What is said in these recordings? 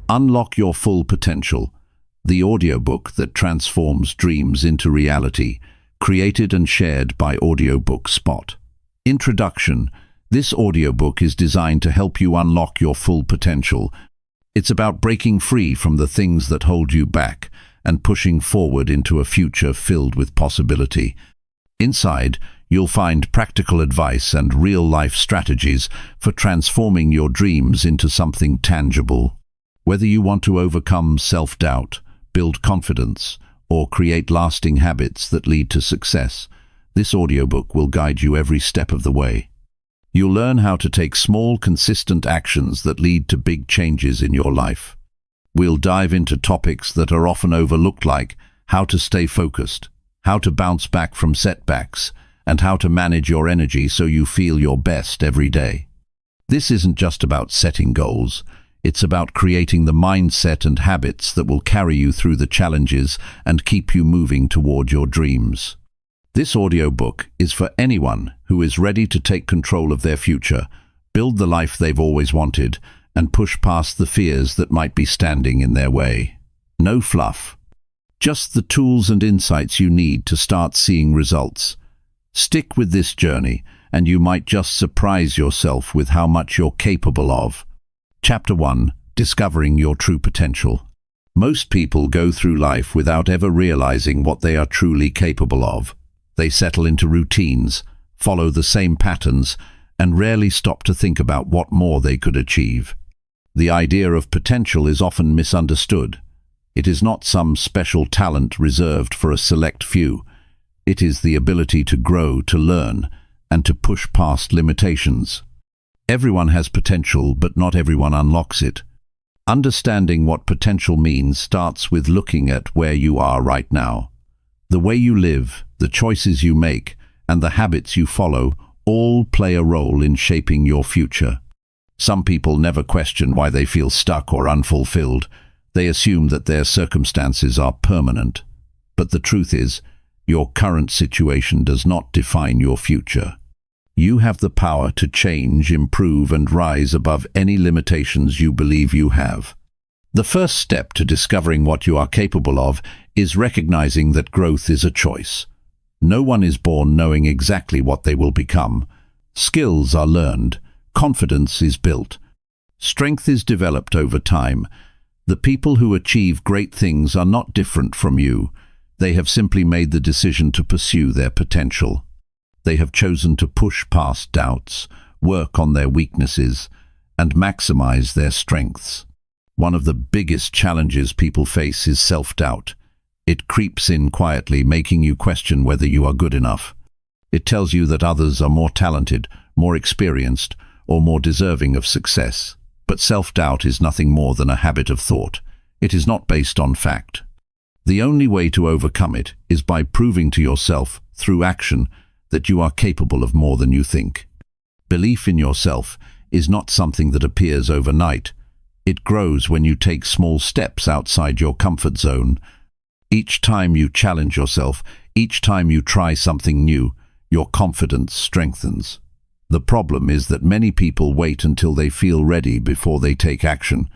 Unlock Your Full Potential, the audiobook that transforms dreams into reality, created and shared by Audiobook Spot. Introduction. This audiobook is designed to help you unlock your full potential. It's about breaking free from the things that hold you back and pushing forward into a future filled with possibility. Inside, you'll find practical advice and real-life strategies for transforming your dreams into something tangible. Whether you want to overcome self-doubt, build confidence, or create lasting habits that lead to success, this audiobook will guide you every step of the way. You'll learn how to take small, consistent actions that lead to big changes in your life. We'll dive into topics that are often overlooked, like how to stay focused, how to bounce back from setbacks, and how to manage your energy so you feel your best every day. This isn't just about setting goals. It's about creating the mindset and habits that will carry you through the challenges and keep you moving toward your dreams. This audiobook is for anyone who is ready to take control of their future, build the life they've always wanted, and push past the fears that might be standing in their way. No fluff. Just the tools and insights you need to start seeing results. Stick with this journey, and you might just surprise yourself with how much you're capable of. Chapter 1. Discovering Your True Potential. Most people go through life without ever realizing what they are truly capable of. They settle into routines, follow the same patterns, and rarely stop to think about what more they could achieve. The idea of potential is often misunderstood. It is not some special talent reserved for a select few. It is the ability to grow, to learn, and to push past limitations. Everyone has potential, but not everyone unlocks it. Understanding what potential means starts with looking at where you are right now. The way you live, the choices you make, and the habits you follow all play a role in shaping your future. Some people never question why they feel stuck or unfulfilled. They assume that their circumstances are permanent. But the truth is, your current situation does not define your future. You have the power to change, improve, and rise above any limitations you believe you have. The first step to discovering what you are capable of is recognizing that growth is a choice. No one is born knowing exactly what they will become. Skills are learned. Confidence is built. Strength is developed over time. The people who achieve great things are not different from you. They have simply made the decision to pursue their potential. They have chosen to push past doubts, work on their weaknesses, and maximize their strengths. One of the biggest challenges people face is self-doubt. It creeps in quietly, making you question whether you are good enough. It tells you that others are more talented, more experienced, or more deserving of success. But self-doubt is nothing more than a habit of thought. It is not based on fact. The only way to overcome it is by proving to yourself, through action, that you are capable of more than you think. Belief in yourself is not something that appears overnight. It grows when you take small steps outside your comfort zone. Each time you challenge yourself, each time you try something new, your confidence strengthens. The problem is that many people wait until they feel ready before they take action.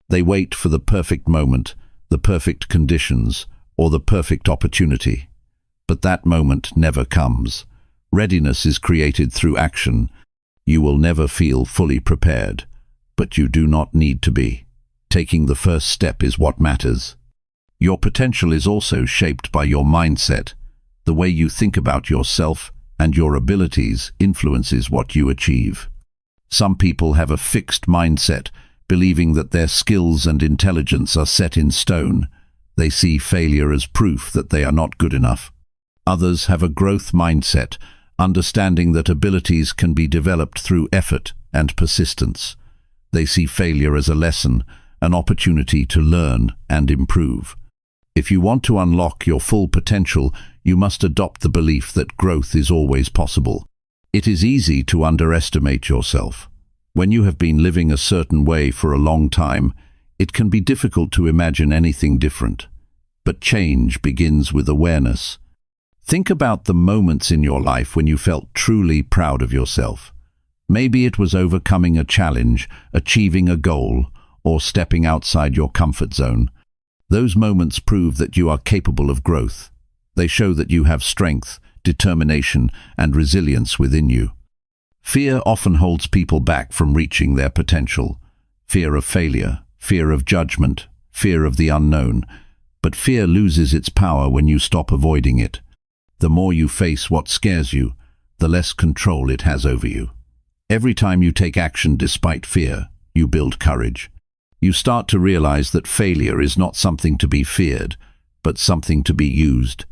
They wait for the perfect moment, the perfect conditions, or the perfect opportunity. But that moment never comes. Readiness is created through action. You will never feel fully prepared, but you do not need to be. Taking the first step is what matters. Your potential is also shaped by your mindset. The way you think about yourself and your abilities influences what you achieve. Some people have a fixed mindset, believing that their skills and intelligence are set in stone. They see failure as proof that they are not good enough. Others have a growth mindset, understanding that abilities can be developed through effort and persistence. They see failure as a lesson, an opportunity to learn and improve. If you want to unlock your full potential, you must adopt the belief that growth is always possible. It is easy to underestimate yourself. When you have been living a certain way for a long time, it can be difficult to imagine anything different. But change begins with awareness. Think about the moments in your life when you felt truly proud of yourself. Maybe it was overcoming a challenge, achieving a goal, or stepping outside your comfort zone. Those moments prove that you are capable of growth. They show that you have strength, determination, and resilience within you. Fear often holds people back from reaching their potential. Fear of failure, fear of judgment, fear of the unknown. But fear loses its power when you stop avoiding it. The more you face what scares you, the less control it has over you. Every time you take action despite fear, you build courage. You start to realize that failure is not something to be feared, but something to be used.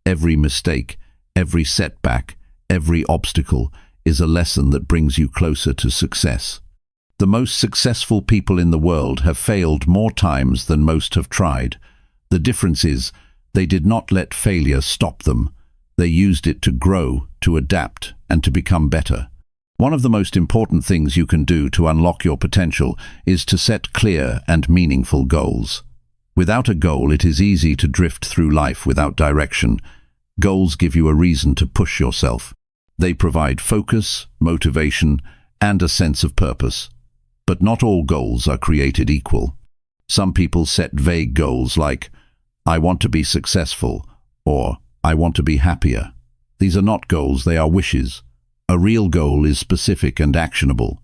Every mistake, every setback, every obstacle is a lesson that brings you closer to success. The most successful people in the world have failed more times than most have tried. The difference is, they did not let failure stop them. They used it to grow, to adapt, and to become better. One of the most important things you can do to unlock your potential is to set clear and meaningful goals. Without a goal, it is easy to drift through life without direction. Goals give you a reason to push yourself. They provide focus, motivation, and a sense of purpose. But not all goals are created equal. Some people set vague goals like, "I want to be successful," or "I want to be happier." These are not goals, they are wishes. A real goal is specific and actionable.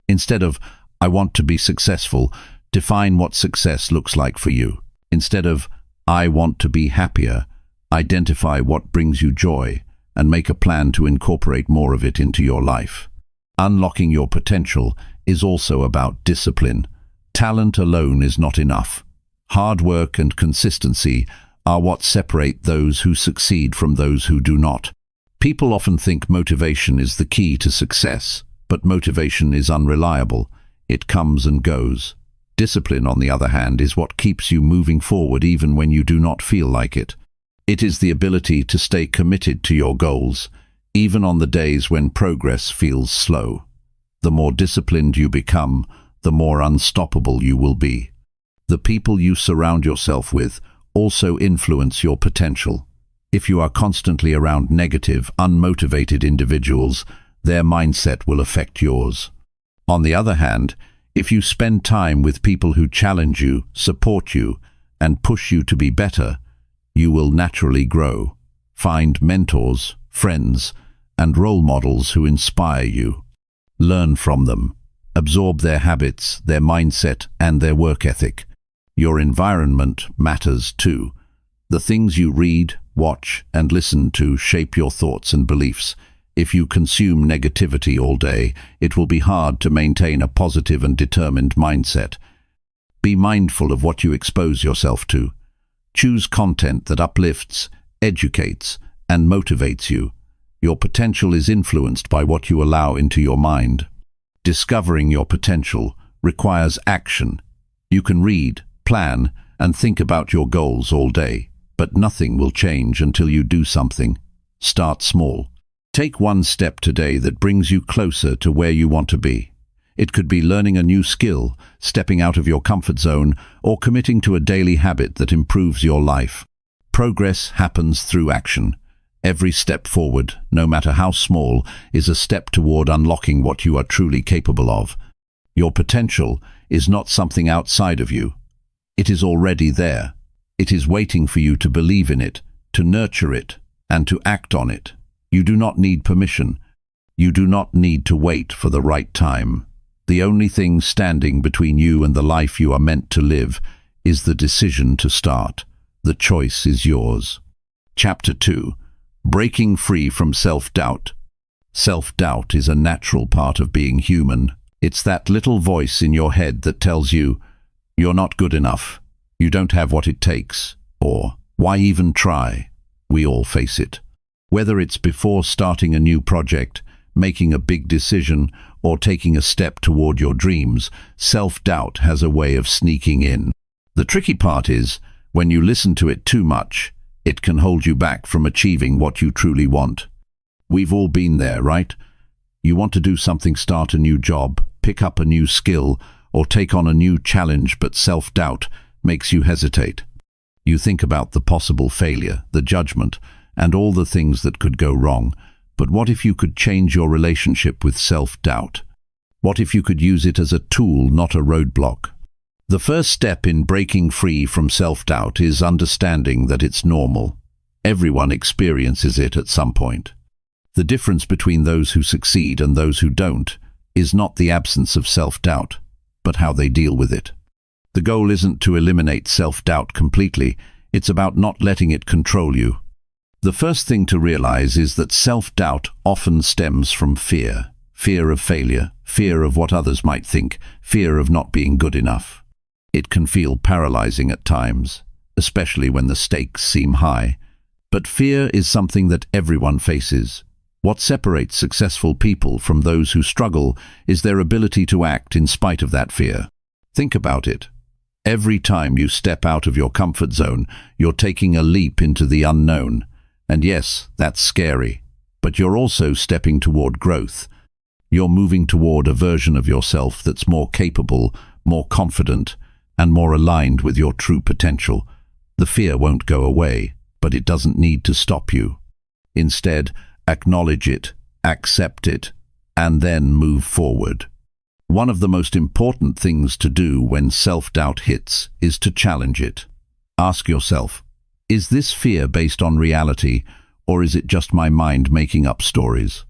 Instead of, "I want to be successful," define what success looks like for you. Instead of, "I want to be happier," identify what brings you joy and make a plan to incorporate more of it into your life. Unlocking your potential is also about discipline. Talent alone is not enough. Hard work and consistency are what separate those who succeed from those who do not. People often think motivation is the key to success, but motivation is unreliable. It comes and goes. Discipline, on the other hand, is what keeps you moving forward even when you do not feel like it. It is the ability to stay committed to your goals, even on the days when progress feels slow. The more disciplined you become, the more unstoppable you will be. The people you surround yourself with also influence your potential. If you are constantly around negative, unmotivated individuals, their mindset will affect yours. On the other hand, if you spend time with people who challenge you, support you, and push you to be better, you will naturally grow. Find mentors, friends, and role models who inspire you. Learn from them. Absorb their habits, their mindset, and their work ethic. Your environment matters too. The things you read, watch, and listen to shape your thoughts and beliefs. If you consume negativity all day, it will be hard to maintain a positive and determined mindset. Be mindful of what you expose yourself to. Choose content that uplifts, educates, and motivates you. Your potential is influenced by what you allow into your mind. Discovering your potential requires action. You can read, plan, and think about your goals all day, but nothing will change until you do something. Start small. Take one step today that brings you closer to where you want to be. It could be learning a new skill, stepping out of your comfort zone, or committing to a daily habit that improves your life. Progress happens through action. Every step forward, no matter how small, is a step toward unlocking what you are truly capable of. Your potential is not something outside of you. It is already there. It is waiting for you to believe in it, to nurture it, and to act on it. You do not need permission. You do not need to wait for the right time. The only thing standing between you and the life you are meant to live is the decision to start. The choice is yours. Chapter 2. Breaking free from self-doubt. Self-doubt is a natural part of being human. It's that little voice in your head that tells you, "You're not good enough," "You don't have what it takes," or "Why even try?" We all face it. Whether it's before starting a new project, making a big decision, or taking a step toward your dreams, self-doubt has a way of sneaking in. The tricky part is, when you listen to it too much, it can hold you back from achieving what you truly want. We've all been there, right? You want to do something, start a new job, pick up a new skill, or take on a new challenge, but self-doubt makes you hesitate. You think about the possible failure, the judgment, and all the things that could go wrong. But what if you could change your relationship with self-doubt? What if you could use it as a tool, not a roadblock? The first step in breaking free from self-doubt is understanding that it's normal. Everyone experiences it at some point. The difference between those who succeed and those who don't is not the absence of self-doubt, but how they deal with it. The goal isn't to eliminate self-doubt completely, it's about not letting it control you. The first thing to realize is that self-doubt often stems from fear. Fear of failure, fear of what others might think, fear of not being good enough. It can feel paralyzing at times, especially when the stakes seem high. But fear is something that everyone faces. What separates successful people from those who struggle is their ability to act in spite of that fear. Think about it. Every time you step out of your comfort zone, you're taking a leap into the unknown. And yes, that's scary. But you're also stepping toward growth. You're moving toward a version of yourself that's more capable, more confident, and more aligned with your true potential. The fear won't go away, but it doesn't need to stop you. Instead, acknowledge it, accept it, and then move forward. One of the most important things to do when self-doubt hits is to challenge it. Ask yourself, is this fear based on reality, or is it just my mind making up stories?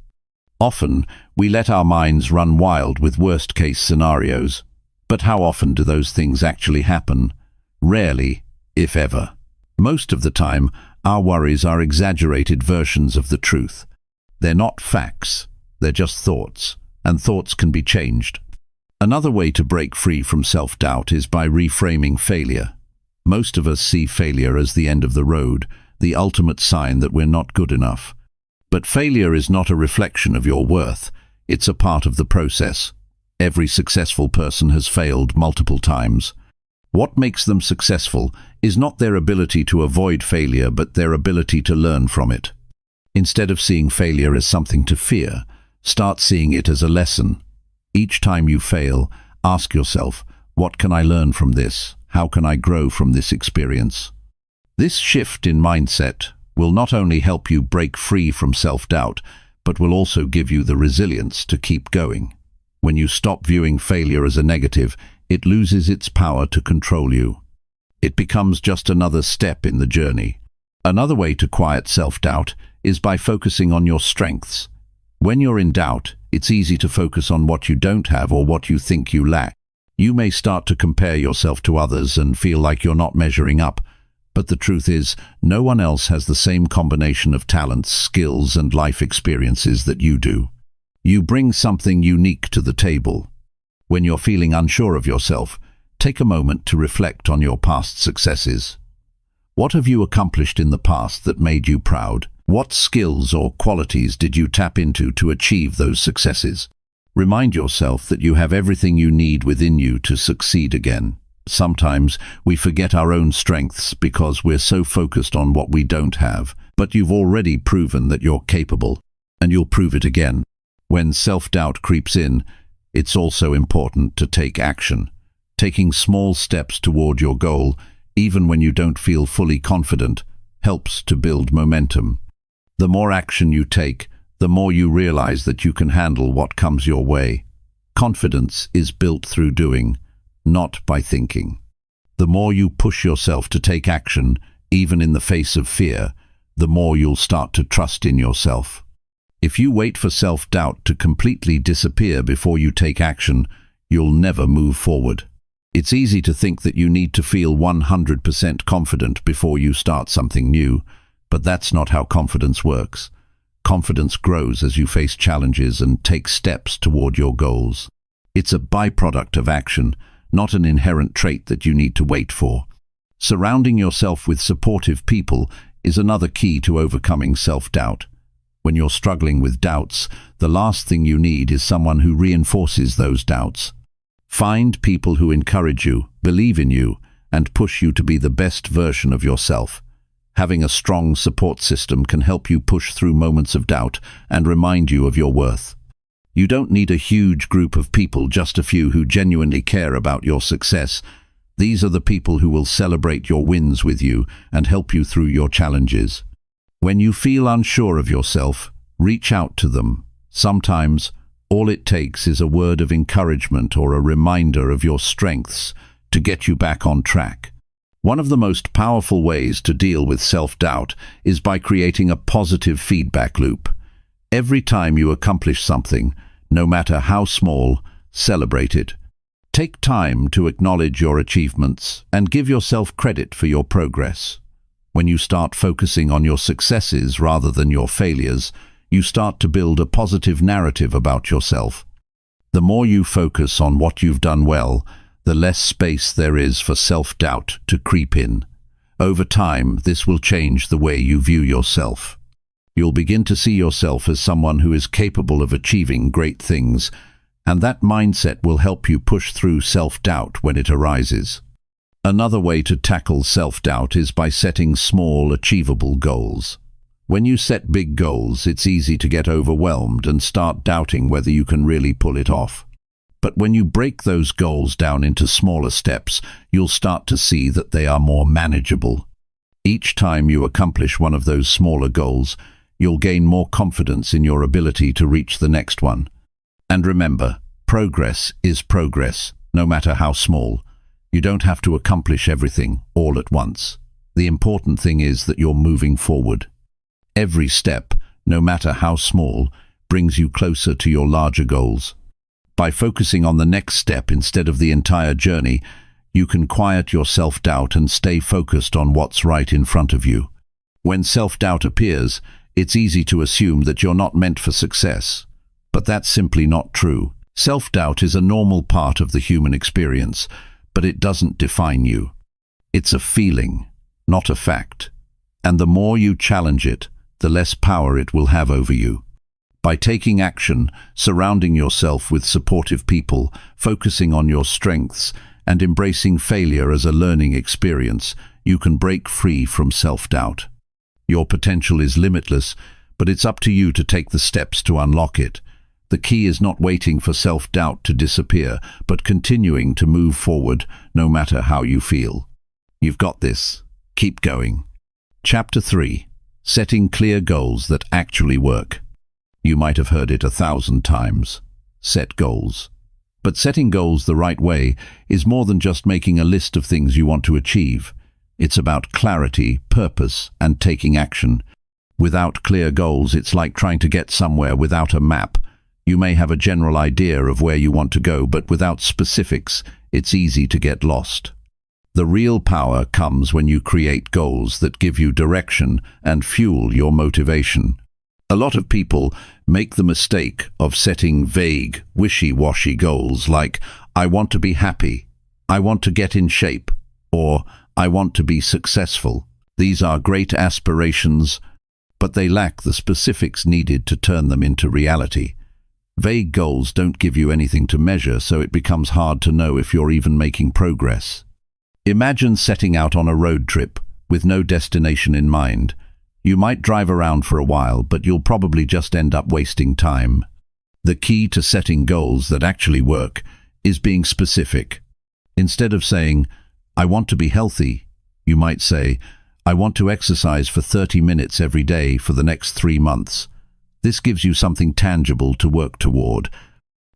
Often, we let our minds run wild with worst-case scenarios. But how often do those things actually happen? Rarely, if ever. Most of the time, our worries are exaggerated versions of the truth. They're not facts, they're just thoughts, and thoughts can be changed. Another way to break free from self-doubt is by reframing failure. Most of us see failure as the end of the road, the ultimate sign that we're not good enough. But failure is not a reflection of your worth, it's a part of the process. Every successful person has failed multiple times. What makes them successful is not their ability to avoid failure, but their ability to learn from it. Instead of seeing failure as something to fear, start seeing it as a lesson. Each time you fail, ask yourself, what can I learn from this? How can I grow from this experience? This shift in mindset will not only help you break free from self-doubt, but will also give you the resilience to keep going. When you stop viewing failure as a negative, it loses its power to control you. It becomes just another step in the journey. Another way to quiet self-doubt is by focusing on your strengths. When you're in doubt, it's easy to focus on what you don't have or what you think you lack. You may start to compare yourself to others and feel like you're not measuring up. But the truth is, no one else has the same combination of talents, skills, and life experiences that you do. You bring something unique to the table. When you're feeling unsure of yourself, take a moment to reflect on your past successes. What have you accomplished in the past that made you proud? What skills or qualities did you tap into to achieve those successes? Remind yourself that you have everything you need within you to succeed again. Sometimes we forget our own strengths because we're so focused on what we don't have, but you've already proven that you're capable, and you'll prove it again. When self-doubt creeps in, it's also important to take action. Taking small steps toward your goal, even when you don't feel fully confident, helps to build momentum. The more action you take, the more you realize that you can handle what comes your way. Confidence is built through doing, not by thinking. The more you push yourself to take action, even in the face of fear, the more you'll start to trust in yourself. If you wait for self-doubt to completely disappear before you take action, you'll never move forward. It's easy to think that you need to feel 100% confident before you start something new, but that's not how confidence works. Confidence grows as you face challenges and take steps toward your goals. It's a byproduct of action, not an inherent trait that you need to wait for. Surrounding yourself with supportive people is another key to overcoming self-doubt. When you're struggling with doubts, the last thing you need is someone who reinforces those doubts. Find people who encourage you, believe in you, and push you to be the best version of yourself. Having a strong support system can help you push through moments of doubt and remind you of your worth. You don't need a huge group of people, just a few who genuinely care about your success. These are the people who will celebrate your wins with you and help you through your challenges. When you feel unsure of yourself, reach out to them. Sometimes, all it takes is a word of encouragement or a reminder of your strengths to get you back on track. One of the most powerful ways to deal with self-doubt is by creating a positive feedback loop. Every time you accomplish something, no matter how small, celebrate it. Take time to acknowledge your achievements and give yourself credit for your progress. When you start focusing on your successes rather than your failures, you start to build a positive narrative about yourself. The more you focus on what you've done well, the less space there is for self-doubt to creep in. Over time, this will change the way you view yourself. You'll begin to see yourself as someone who is capable of achieving great things, and that mindset will help you push through self-doubt when it arises. Another way to tackle self-doubt is by setting small, achievable goals. When you set big goals, it's easy to get overwhelmed and start doubting whether you can really pull it off. But when you break those goals down into smaller steps, you'll start to see that they are more manageable. Each time you accomplish one of those smaller goals, you'll gain more confidence in your ability to reach the next one. And remember, progress is progress, no matter how small. You don't have to accomplish everything all at once. The important thing is that you're moving forward. Every step, no matter how small, brings you closer to your larger goals. By focusing on the next step instead of the entire journey, you can quiet your self-doubt and stay focused on what's right in front of you. When self-doubt appears, it's easy to assume that you're not meant for success. But that's simply not true. Self-doubt is a normal part of the human experience, but it doesn't define you. It's a feeling, not a fact. And the more you challenge it, the less power it will have over you. By taking action, surrounding yourself with supportive people, focusing on your strengths, and embracing failure as a learning experience, you can break free from self-doubt. Your potential is limitless, but it's up to you to take the steps to unlock it. The key is not waiting for self-doubt to disappear, but continuing to move forward no matter how you feel. You've got this. Keep going. Chapter 3. Setting clear goals that actually work. You might have heard it 1,000 times. Set goals. But setting goals the right way is more than just making a list of things you want to achieve. It's about clarity, purpose, and taking action. Without clear goals, it's like trying to get somewhere without a map. You may have a general idea of where you want to go, but without specifics, it's easy to get lost. The real power comes when you create goals that give you direction and fuel your motivation. A lot of people make the mistake of setting vague, wishy-washy goals like, I want to be happy, I want to get in shape, or I want to be successful. These are great aspirations, but they lack the specifics needed to turn them into reality. Vague goals don't give you anything to measure, so it becomes hard to know if you're even making progress. Imagine setting out on a road trip with no destination in mind. You might drive around for a while, but you'll probably just end up wasting time. The key to setting goals that actually work is being specific. Instead of saying, I want to be healthy, you might say, I want to exercise for 30 minutes every day for the next 3 months. This gives you something tangible to work toward.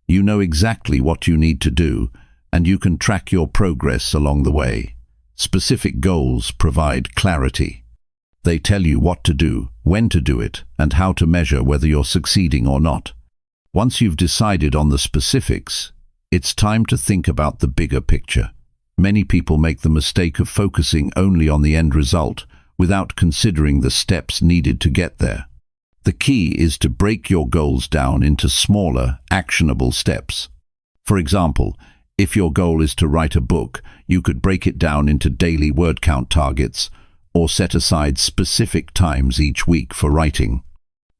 You know exactly what you need to do, and you can track your progress along the way. Specific goals provide clarity. They tell you what to do, when to do it, and how to measure whether you're succeeding or not. Once you've decided on the specifics, it's time to think about the bigger picture. Many people make the mistake of focusing only on the end result without considering the steps needed to get there. The key is to break your goals down into smaller, actionable steps. For example, if your goal is to write a book, you could break it down into daily word count targets or set aside specific times each week for writing.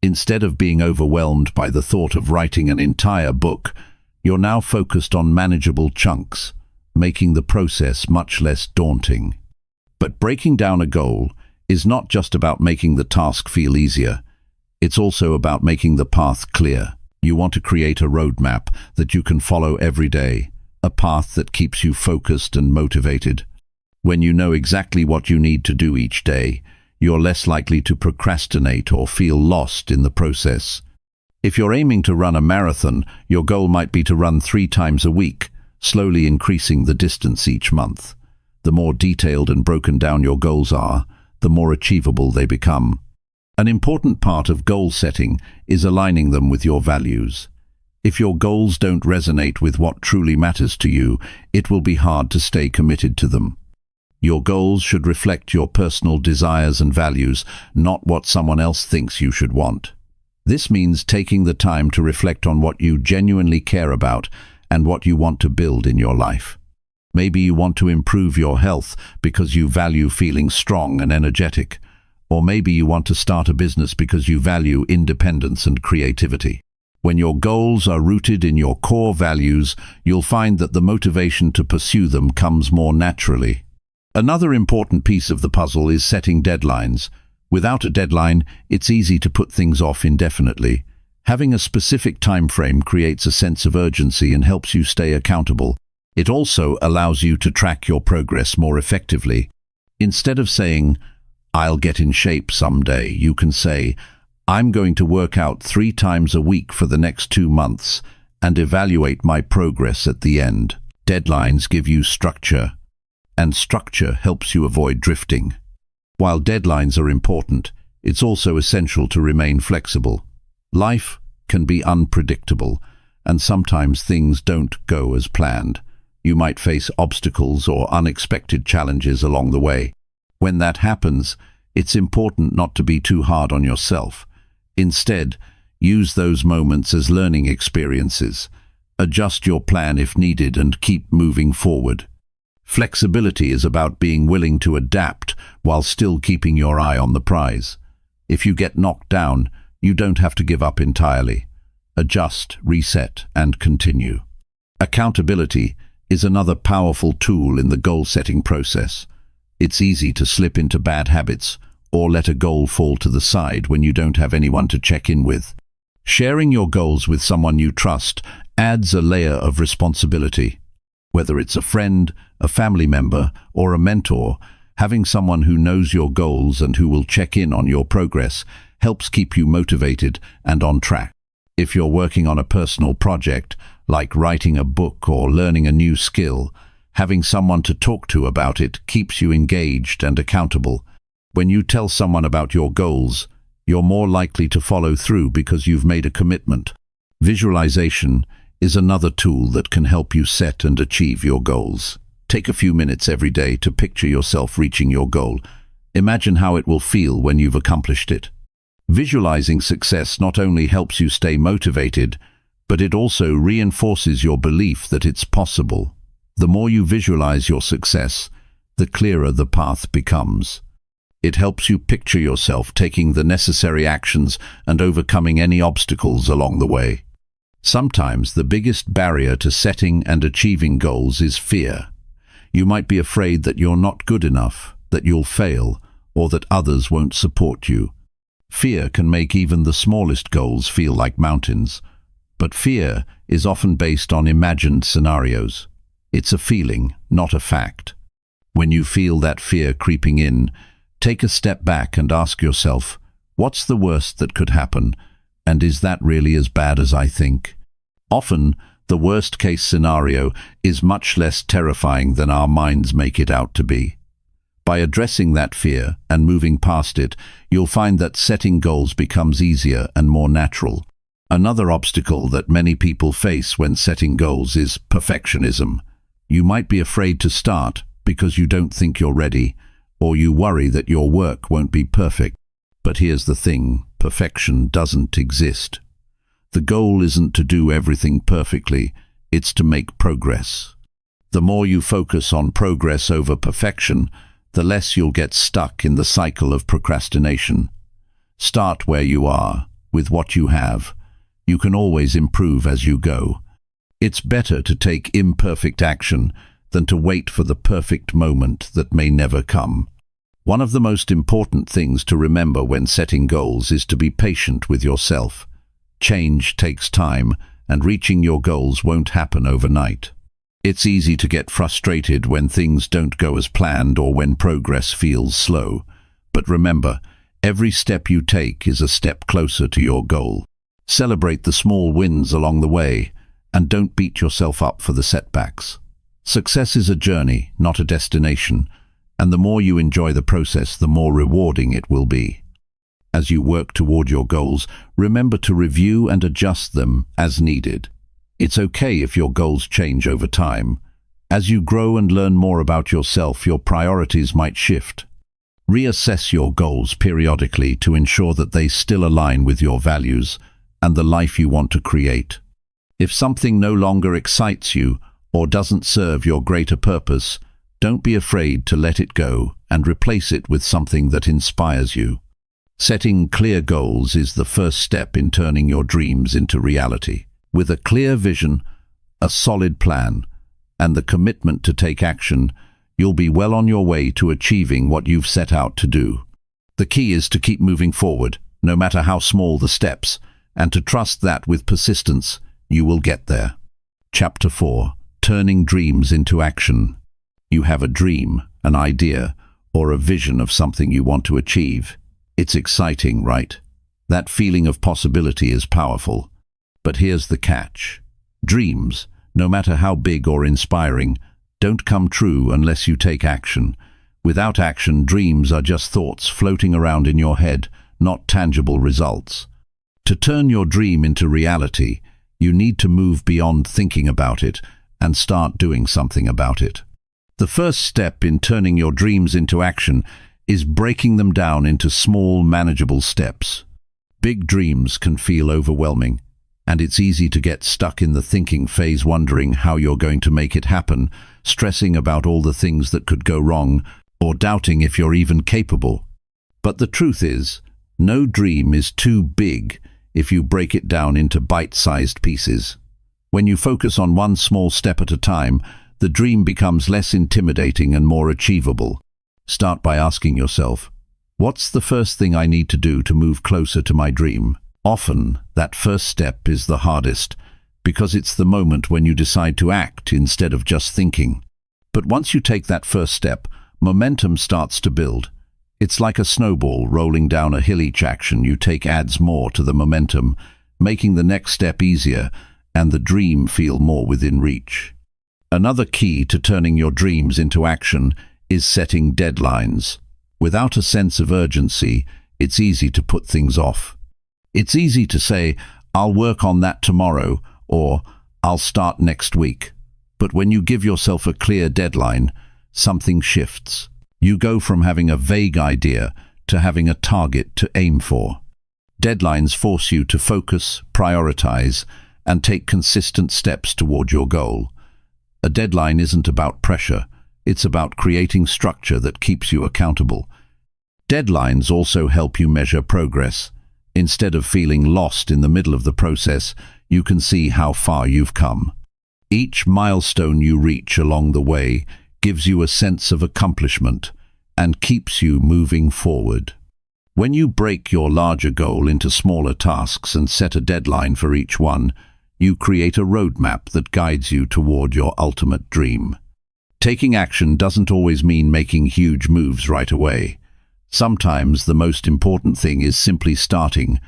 Instead of being overwhelmed by the thought of writing an entire book, you're now focused on manageable chunks, making the process much less daunting. But breaking down a goal is not just about making the task feel easier. It's also about making the path clear. You want to create a roadmap that you can follow every day, a path that keeps you focused and motivated. When you know exactly what you need to do each day, you're less likely to procrastinate or feel lost in the process. If you're aiming to run a marathon, your goal might be to run 3 times a week. slowly increasing the distance each month. The more detailed and broken down your goals are, the more achievable they become. An important part of goal setting is aligning them with your values. If your goals don't resonate with what truly matters to you, it will be hard to stay committed to them. Your goals should reflect your personal desires and values, not what someone else thinks you should want. This means taking the time to reflect on what you genuinely care about and what you want to build in your life. Maybe you want to improve your health because you value feeling strong and energetic. Or maybe you want to start a business because you value independence and creativity. When your goals are rooted in your core values, you'll find that the motivation to pursue them comes more naturally. Another important piece of the puzzle is setting deadlines. Without a deadline, it's easy to put things off indefinitely. Having a specific time frame creates a sense of urgency and helps you stay accountable. It also allows you to track your progress more effectively. Instead of saying, "I'll get in shape someday," you can say, "I'm going to work out 3 times a week for the next 2 months and evaluate my progress at the end." Deadlines give you structure, and structure helps you avoid drifting. While deadlines are important, it's also essential to remain flexible. Life can be unpredictable, and sometimes things don't go as planned. You might face obstacles or unexpected challenges along the way. When that happens, it's important not to be too hard on yourself. Instead, use those moments as learning experiences. Adjust your plan if needed and keep moving forward. Flexibility is about being willing to adapt while still keeping your eye on the prize. If you get knocked down, you don't have to give up entirely. Adjust, reset, and continue. Accountability is another powerful tool in the goal-setting process. It's easy to slip into bad habits or let a goal fall to the side when you don't have anyone to check in with. Sharing your goals with someone you trust adds a layer of responsibility. Whether it's a friend, a family member, or a mentor, having someone who knows your goals and who will check in on your progress helps keep you motivated and on track. If you're working on a personal project, like writing a book or learning a new skill, having someone to talk to about it keeps you engaged and accountable. When you tell someone about your goals, you're more likely to follow through because you've made a commitment. Visualization is another tool that can help you set and achieve your goals. Take a few minutes every day to picture yourself reaching your goal. Imagine how it will feel when you've accomplished it. Visualizing success not only helps you stay motivated, but it also reinforces your belief that it's possible. The more you visualize your success, the clearer the path becomes. It helps you picture yourself taking the necessary actions and overcoming any obstacles along the way. Sometimes the biggest barrier to setting and achieving goals is fear. You might be afraid that you're not good enough, that you'll fail, or that others won't support you. Fear can make even the smallest goals feel like mountains. But fear is often based on imagined scenarios. It's a feeling, not a fact. When you feel that fear creeping in, take a step back and ask yourself, what's the worst that could happen, and is that really as bad as I think? Often, the worst-case scenario is much less terrifying than our minds make it out to be. By addressing that fear and moving past it, you'll find that setting goals becomes easier and more natural. Another obstacle that many people face when setting goals is perfectionism. You might be afraid to start because you don't think you're ready, or you worry that your work won't be perfect. But here's the thing, perfection doesn't exist. The goal isn't to do everything perfectly, it's to make progress. The more you focus on progress over perfection, the less you'll get stuck in the cycle of procrastination. Start where you are, with what you have. You can always improve as you go. It's better to take imperfect action than to wait for the perfect moment that may never come. One of the most important things to remember when setting goals is to be patient with yourself. Change takes time, and reaching your goals won't happen overnight. It's easy to get frustrated when things don't go as planned or when progress feels slow. But remember, every step you take is a step closer to your goal. Celebrate the small wins along the way, and don't beat yourself up for the setbacks. Success is a journey, not a destination, and the more you enjoy the process, the more rewarding it will be. As you work toward your goals, remember to review and adjust them as needed. It's okay if your goals change over time. As you grow and learn more about yourself, your priorities might shift. Reassess your goals periodically to ensure that they still align with your values and the life you want to create. If something no longer excites you or doesn't serve your greater purpose, don't be afraid to let it go and replace it with something that inspires you. Setting clear goals is the first step in turning your dreams into reality. With a clear vision, a solid plan, and the commitment to take action, you'll be well on your way to achieving what you've set out to do. The key is to keep moving forward, no matter how small the steps, and to trust that with persistence, you will get there. Chapter 4. Turning Dreams into Action. You have a dream, an idea, or a vision of something you want to achieve. It's exciting, right? That feeling of possibility is powerful. But here's the catch. Dreams, no matter how big or inspiring, don't come true unless you take action. Without action, dreams are just thoughts floating around in your head, not tangible results. To turn your dream into reality, you need to move beyond thinking about it and start doing something about it. The first step in turning your dreams into action is breaking them down into small, manageable steps. Big dreams can feel overwhelming, and it's easy to get stuck in the thinking phase, wondering how you're going to make it happen, stressing about all the things that could go wrong, or doubting if you're even capable. But the truth is, no dream is too big if you break it down into bite-sized pieces. When you focus on one small step at a time, the dream becomes less intimidating and more achievable. Start by asking yourself, what's the first thing I need to do to move closer to my dream? Often, that first step is the hardest, because it's the moment when you decide to act instead of just thinking. But once you take that first step, momentum starts to build. It's like a snowball rolling down a hill. Each action you take adds more to the momentum, making the next step easier and the dream feel more within reach. Another key to turning your dreams into action is setting deadlines. Without a sense of urgency, it's easy to put things off. It's easy to say, I'll work on that tomorrow, or I'll start next week. But when you give yourself a clear deadline, something shifts. You go from having a vague idea to having a target to aim for. Deadlines force you to focus, prioritize, and take consistent steps toward your goal. A deadline isn't about pressure. It's about creating structure that keeps you accountable. Deadlines also help you measure progress. Instead of feeling lost in the middle of the process, you can see how far you've come. Each milestone you reach along the way gives you a sense of accomplishment and keeps you moving forward. When you break your larger goal into smaller tasks and set a deadline for each one, you create a roadmap that guides you toward your ultimate dream. Taking action doesn't always mean making huge moves right away. Sometimes the most important thing is simply starting.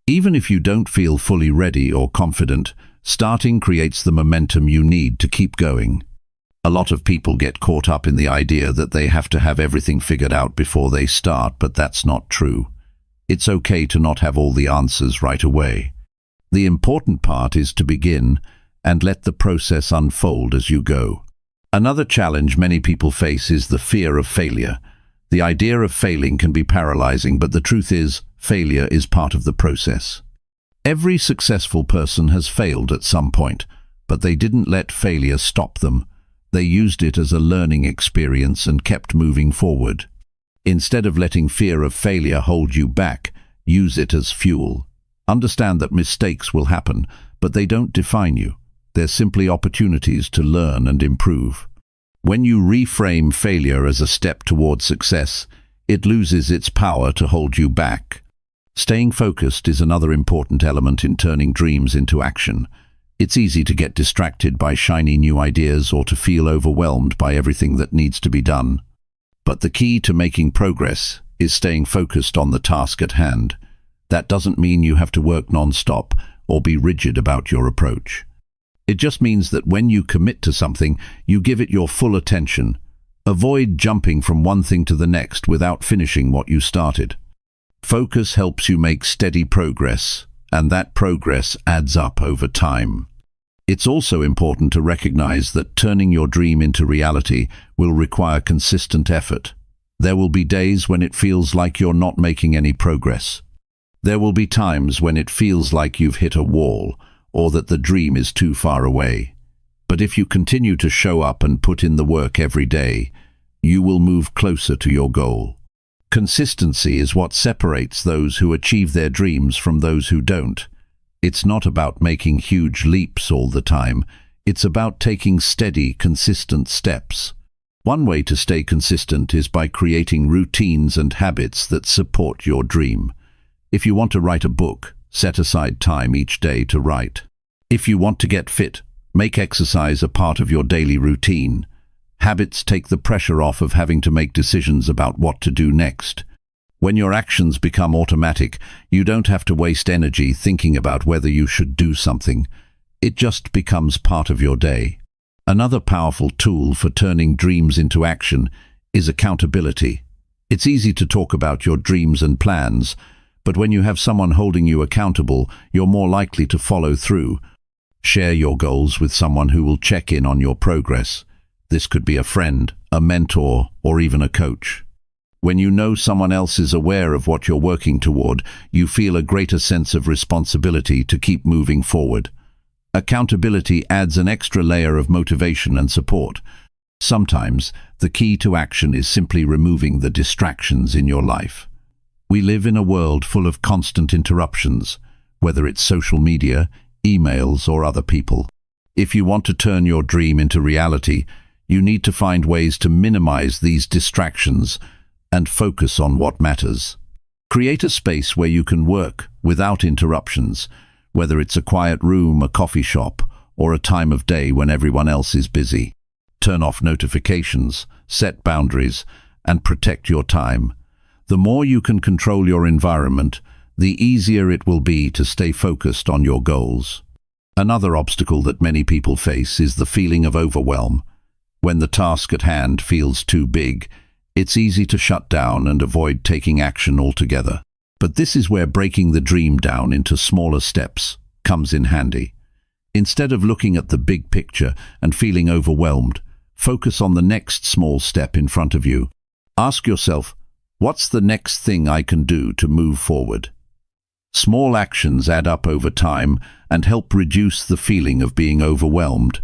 Even if you don't feel fully ready or confident, starting creates the momentum you need to keep going. A lot of people get caught up in the idea that they have to have everything figured out before they start, but that's not true. It's okay to not have all the answers right away. The important part is to begin and let the process unfold as you go. Another challenge many people face is the fear of failure. The idea of failing can be paralyzing, but the truth is, failure is part of the process. Every successful person has failed at some point, but they didn't let failure stop them. They used it as a learning experience and kept moving forward. Instead of letting fear of failure hold you back, use it as fuel. Understand that mistakes will happen, but they don't define you. They're simply opportunities to learn and improve. When you reframe failure as a step toward success, it loses its power to hold you back. Staying focused is another important element in turning dreams into action. It's easy to get distracted by shiny new ideas or to feel overwhelmed by everything that needs to be done. But the key to making progress is staying focused on the task at hand. That doesn't mean you have to work non-stop or be rigid about your approach. It just means that when you commit to something, you give it your full attention. Avoid jumping from one thing to the next without finishing what you started. Focus helps you make steady progress, and that progress adds up over time. It's also important to recognize that turning your dream into reality will require consistent effort. There will be days when it feels like you're not making any progress. There will be times when it feels like you've hit a wall, or that the dream is too far away. But if you continue to show up and put in the work every day, you will move closer to your goal. Consistency is what separates those who achieve their dreams from those who don't. It's not about making huge leaps all the time. It's about taking steady, consistent steps. One way to stay consistent is by creating routines and habits that support your dream. If you want to write a book, set aside time each day to write. If you want to get fit, make exercise a part of your daily routine. Habits take the pressure off of having to make decisions about what to do next. When your actions become automatic, you don't have to waste energy thinking about whether you should do something. It just becomes part of your day. Another powerful tool for turning dreams into action is accountability. It's easy to talk about your dreams and plans, but when you have someone holding you accountable, you're more likely to follow through. Share your goals with someone who will check in on your progress. This could be a friend, a mentor, or even a coach. When you know someone else is aware of what you're working toward, you feel a greater sense of responsibility to keep moving forward. Accountability adds an extra layer of motivation and support. Sometimes, the key to action is simply removing the distractions in your life. We live in a world full of constant interruptions, whether it's social media, emails, or other people. If you want to turn your dream into reality, you need to find ways to minimize these distractions and focus on what matters. Create a space where you can work without interruptions, whether it's a quiet room, a coffee shop, or a time of day when everyone else is busy. Turn off notifications, set boundaries, and protect your time. The more you can control your environment, the easier it will be to stay focused on your goals. Another obstacle that many people face is the feeling of overwhelm. When the task at hand feels too big, it's easy to shut down and avoid taking action altogether. But this is where breaking the dream down into smaller steps comes in handy. Instead of looking at the big picture and feeling overwhelmed, focus on the next small step in front of you. Ask yourself, what's the next thing I can do to move forward? Small actions add up over time and help reduce the feeling of being overwhelmed.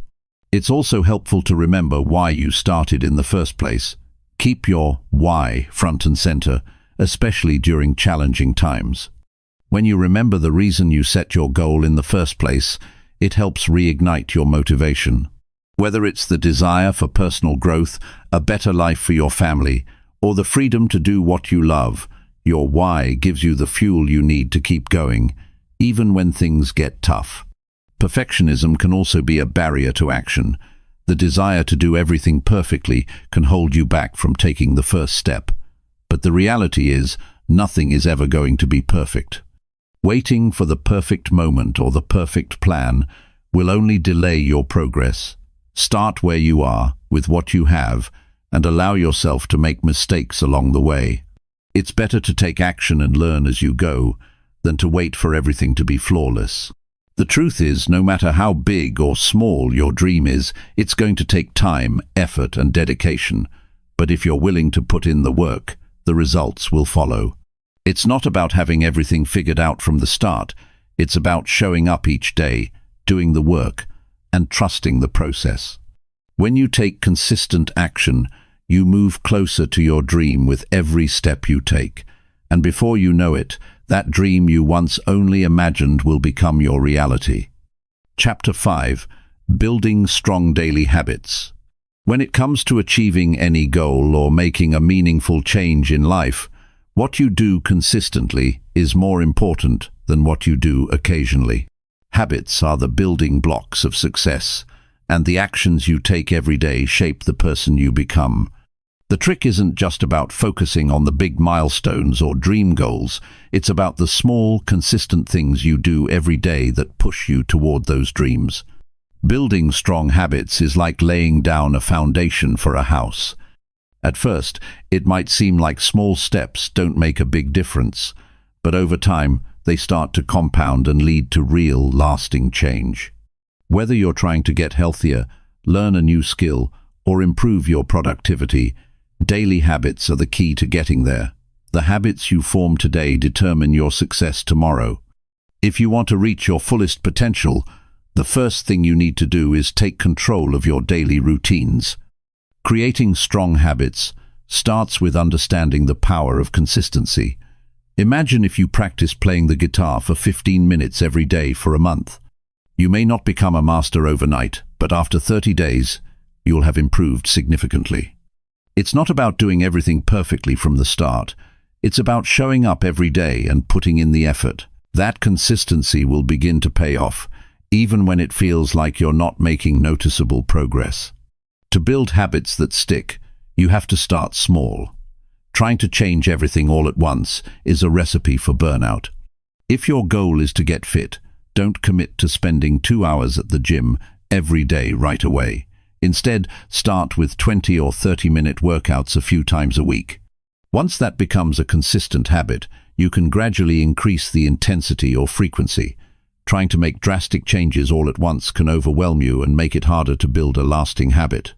It's also helpful to remember why you started in the first place. Keep your why front and center, especially during challenging times. When you remember the reason you set your goal in the first place, it helps reignite your motivation. Whether it's the desire for personal growth, a better life for your family, or the freedom to do what you love, your why gives you the fuel you need to keep going, even when things get tough. Perfectionism can also be a barrier to action. The desire to do everything perfectly can hold you back from taking the first step. But the reality is, nothing is ever going to be perfect. Waiting for the perfect moment or the perfect plan will only delay your progress. Start where you are, with what you have, and allow yourself to make mistakes along the way. It's better to take action and learn as you go than to wait for everything to be flawless. The truth is, no matter how big or small your dream is, it's going to take time, effort, and dedication. But if you're willing to put in the work, the results will follow. It's not about having everything figured out from the start. It's about showing up each day, doing the work, and trusting the process. When you take consistent action, you move closer to your dream with every step you take. And before you know it, that dream you once only imagined will become your reality. Chapter 5. Building Strong Daily Habits. When it comes to achieving any goal or making a meaningful change in life, what you do consistently is more important than what you do occasionally. Habits are the building blocks of success, and the actions you take every day shape the person you become. The trick isn't just about focusing on the big milestones or dream goals. It's about the small, consistent things you do every day that push you toward those dreams. Building strong habits is like laying down a foundation for a house. At first, it might seem like small steps don't make a big difference, but over time, they start to compound and lead to real, lasting change. Whether you're trying to get healthier, learn a new skill, or improve your productivity, daily habits are the key to getting there. The habits you form today determine your success tomorrow. If you want to reach your fullest potential, the first thing you need to do is take control of your daily routines. Creating strong habits starts with understanding the power of consistency. Imagine if you practice playing the guitar for 15 minutes every day for a month. You may not become a master overnight, but after 30 days, you'll have improved significantly. It's not about doing everything perfectly from the start. It's about showing up every day and putting in the effort. That consistency will begin to pay off, even when it feels like you're not making noticeable progress. To build habits that stick, you have to start small. Trying to change everything all at once is a recipe for burnout. If your goal is to get fit, don't commit to spending 2 hours at the gym every day right away. Instead, start with 20 or 30-minute workouts a few times a week. Once that becomes a consistent habit, you can gradually increase the intensity or frequency. Trying to make drastic changes all at once can overwhelm you and make it harder to build a lasting habit.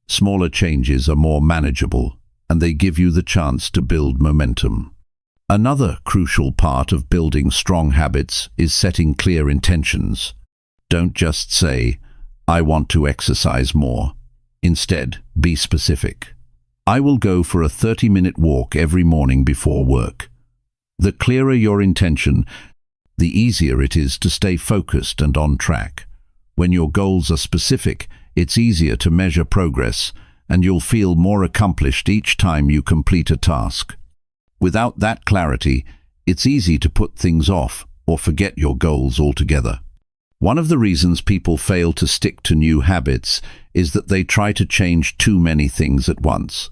Smaller changes are more manageable, and they give you the chance to build momentum. Another crucial part of building strong habits is setting clear intentions. Don't just say, "I want to exercise more." Instead, be specific. I will go for a 30-minute walk every morning before work. The clearer your intention, the easier it is to stay focused and on track. When your goals are specific, it's easier to measure progress, and you'll feel more accomplished each time you complete a task. Without that clarity, it's easy to put things off or forget your goals altogether. One of the reasons people fail to stick to new habits is that they try to change too many things at once.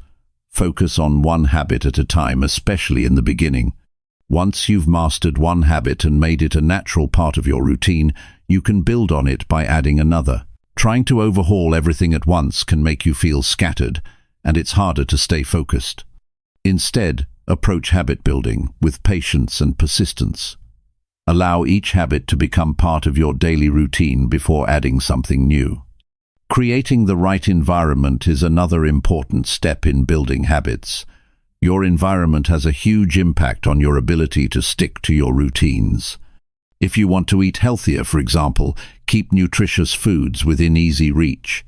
Focus on one habit at a time, especially in the beginning. Once you've mastered one habit and made it a natural part of your routine, you can build on it by adding another. Trying to overhaul everything at once can make you feel scattered, and it's harder to stay focused. Instead, approach habit building with patience and persistence. Allow each habit to become part of your daily routine before adding something new. Creating the right environment is another important step in building habits. Your environment has a huge impact on your ability to stick to your routines. If you want to eat healthier, for example, keep nutritious foods within easy reach.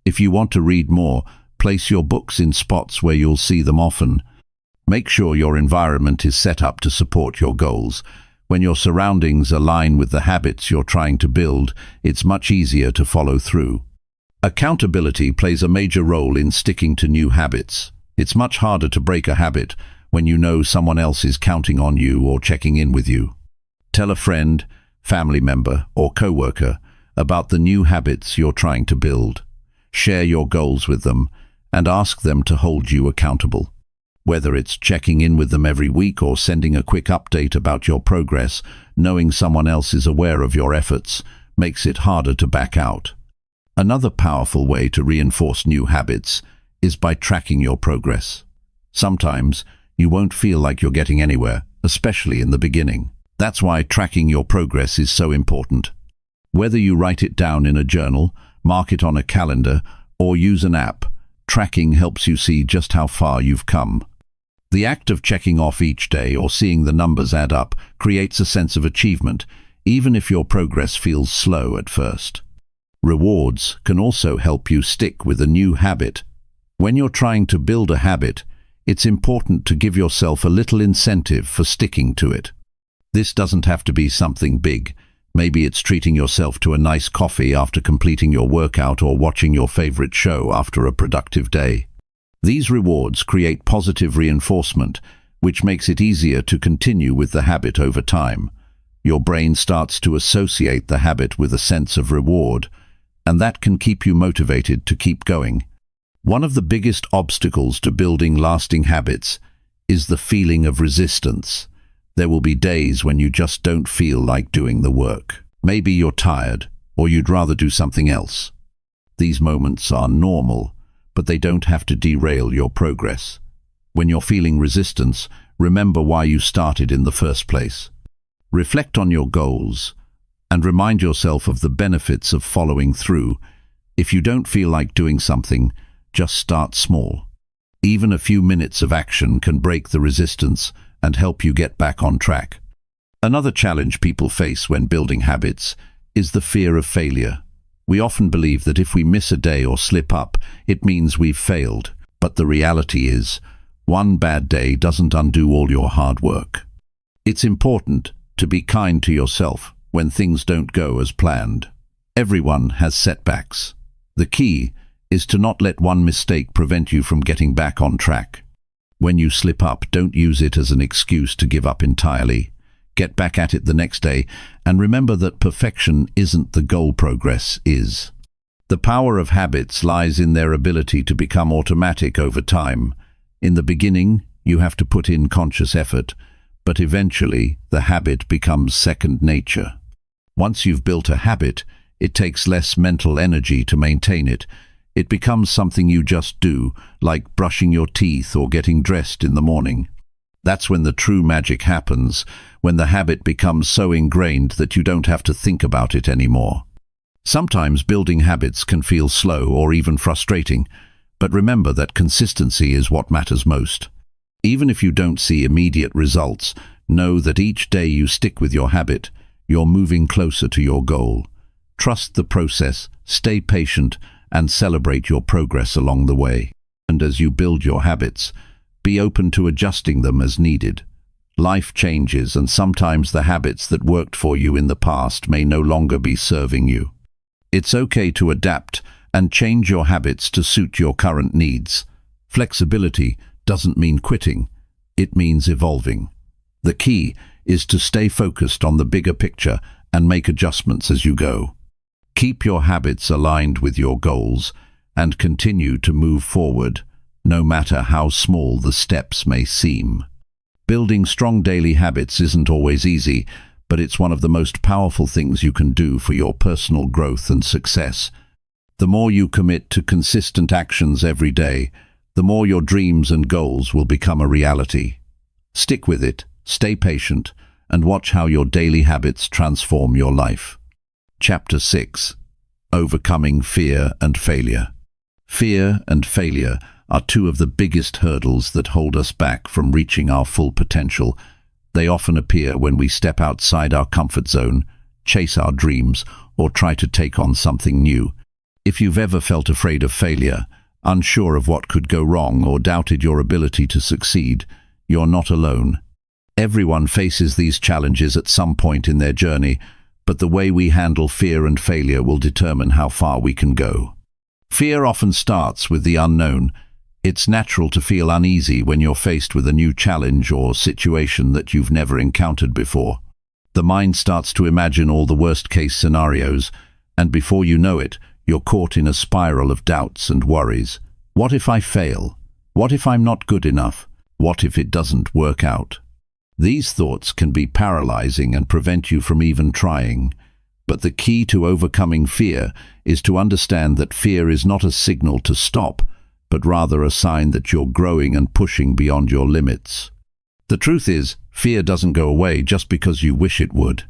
If you want to read more, place your books in spots where you'll see them often. Make sure your environment is set up to support your goals. When your surroundings align with the habits you're trying to build, it's much easier to follow through. Accountability plays a major role in sticking to new habits. It's much harder to break a habit when you know someone else is counting on you or checking in with you. Tell a friend, family member, or coworker about the new habits you're trying to build. Share your goals with them and ask them to hold you accountable. Whether it's checking in with them every week or sending a quick update about your progress, knowing someone else is aware of your efforts makes it harder to back out. Another powerful way to reinforce new habits is by tracking your progress. Sometimes you won't feel like you're getting anywhere, especially in the beginning. That's why tracking your progress is so important. Whether you write it down in a journal, mark it on a calendar, or use an app, tracking helps you see just how far you've come. The act of checking off each day or seeing the numbers add up creates a sense of achievement, even if your progress feels slow at first. Rewards can also help you stick with a new habit. When you're trying to build a habit, it's important to give yourself a little incentive for sticking to it. This doesn't have to be something big. Maybe it's treating yourself to a nice coffee after completing your workout or watching your favorite show after a productive day. These rewards create positive reinforcement, which makes it easier to continue with the habit over time. Your brain starts to associate the habit with a sense of reward, and that can keep you motivated to keep going. One of the biggest obstacles to building lasting habits is the feeling of resistance. There will be days when you just don't feel like doing the work. Maybe you're tired, or you'd rather do something else. These moments are normal, but they don't have to derail your progress. When you're feeling resistance, remember why you started in the first place. Reflect on your goals and remind yourself of the benefits of following through. If you don't feel like doing something, just start small. Even a few minutes of action can break the resistance and help you get back on track. Another challenge people face when building habits is the fear of failure. We often believe that if we miss a day or slip up, it means we've failed. But the reality is, one bad day doesn't undo all your hard work. It's important to be kind to yourself when things don't go as planned. Everyone has setbacks. The key is to not let one mistake prevent you from getting back on track. When you slip up, don't use it as an excuse to give up entirely. Get back at it the next day, and remember that perfection isn't the goal, progress is. The power of habits lies in their ability to become automatic over time. In the beginning, you have to put in conscious effort, but eventually the habit becomes second nature. Once you've built a habit, it takes less mental energy to maintain it. It becomes something you just do, like brushing your teeth or getting dressed in the morning. That's when the true magic happens, when the habit becomes so ingrained that you don't have to think about it anymore. Sometimes building habits can feel slow or even frustrating, but remember that consistency is what matters most. Even if you don't see immediate results, know that each day you stick with your habit, you're moving closer to your goal. Trust the process, stay patient, and celebrate your progress along the way. And as you build your habits, be open to adjusting them as needed. Life changes, and sometimes the habits that worked for you in the past may no longer be serving you. It's okay to adapt and change your habits to suit your current needs. Flexibility doesn't mean quitting, it means evolving. The key is to stay focused on the bigger picture and make adjustments as you go. Keep your habits aligned with your goals and continue to move forward, no matter how small the steps may seem. Building strong daily habits isn't always easy, but it's one of the most powerful things you can do for your personal growth and success. The more you commit to consistent actions every day, the more your dreams and goals will become a reality. Stick with it, stay patient, and watch how your daily habits transform your life. Chapter 6. Overcoming Fear and Failure. Fear and failure are two of the biggest hurdles that hold us back from reaching our full potential. They often appear when we step outside our comfort zone, chase our dreams, or try to take on something new. If you've ever felt afraid of failure, unsure of what could go wrong, or doubted your ability to succeed, you're not alone. Everyone faces these challenges at some point in their journey, but the way we handle fear and failure will determine how far we can go. Fear often starts with the unknown. It's natural to feel uneasy when you're faced with a new challenge or situation that you've never encountered before. The mind starts to imagine all the worst-case scenarios, and before you know it, you're caught in a spiral of doubts and worries. What if I fail? What if I'm not good enough? What if it doesn't work out? These thoughts can be paralyzing and prevent you from even trying. But the key to overcoming fear is to understand that fear is not a signal to stop, but rather a sign that you're growing and pushing beyond your limits. The truth is, fear doesn't go away just because you wish it would.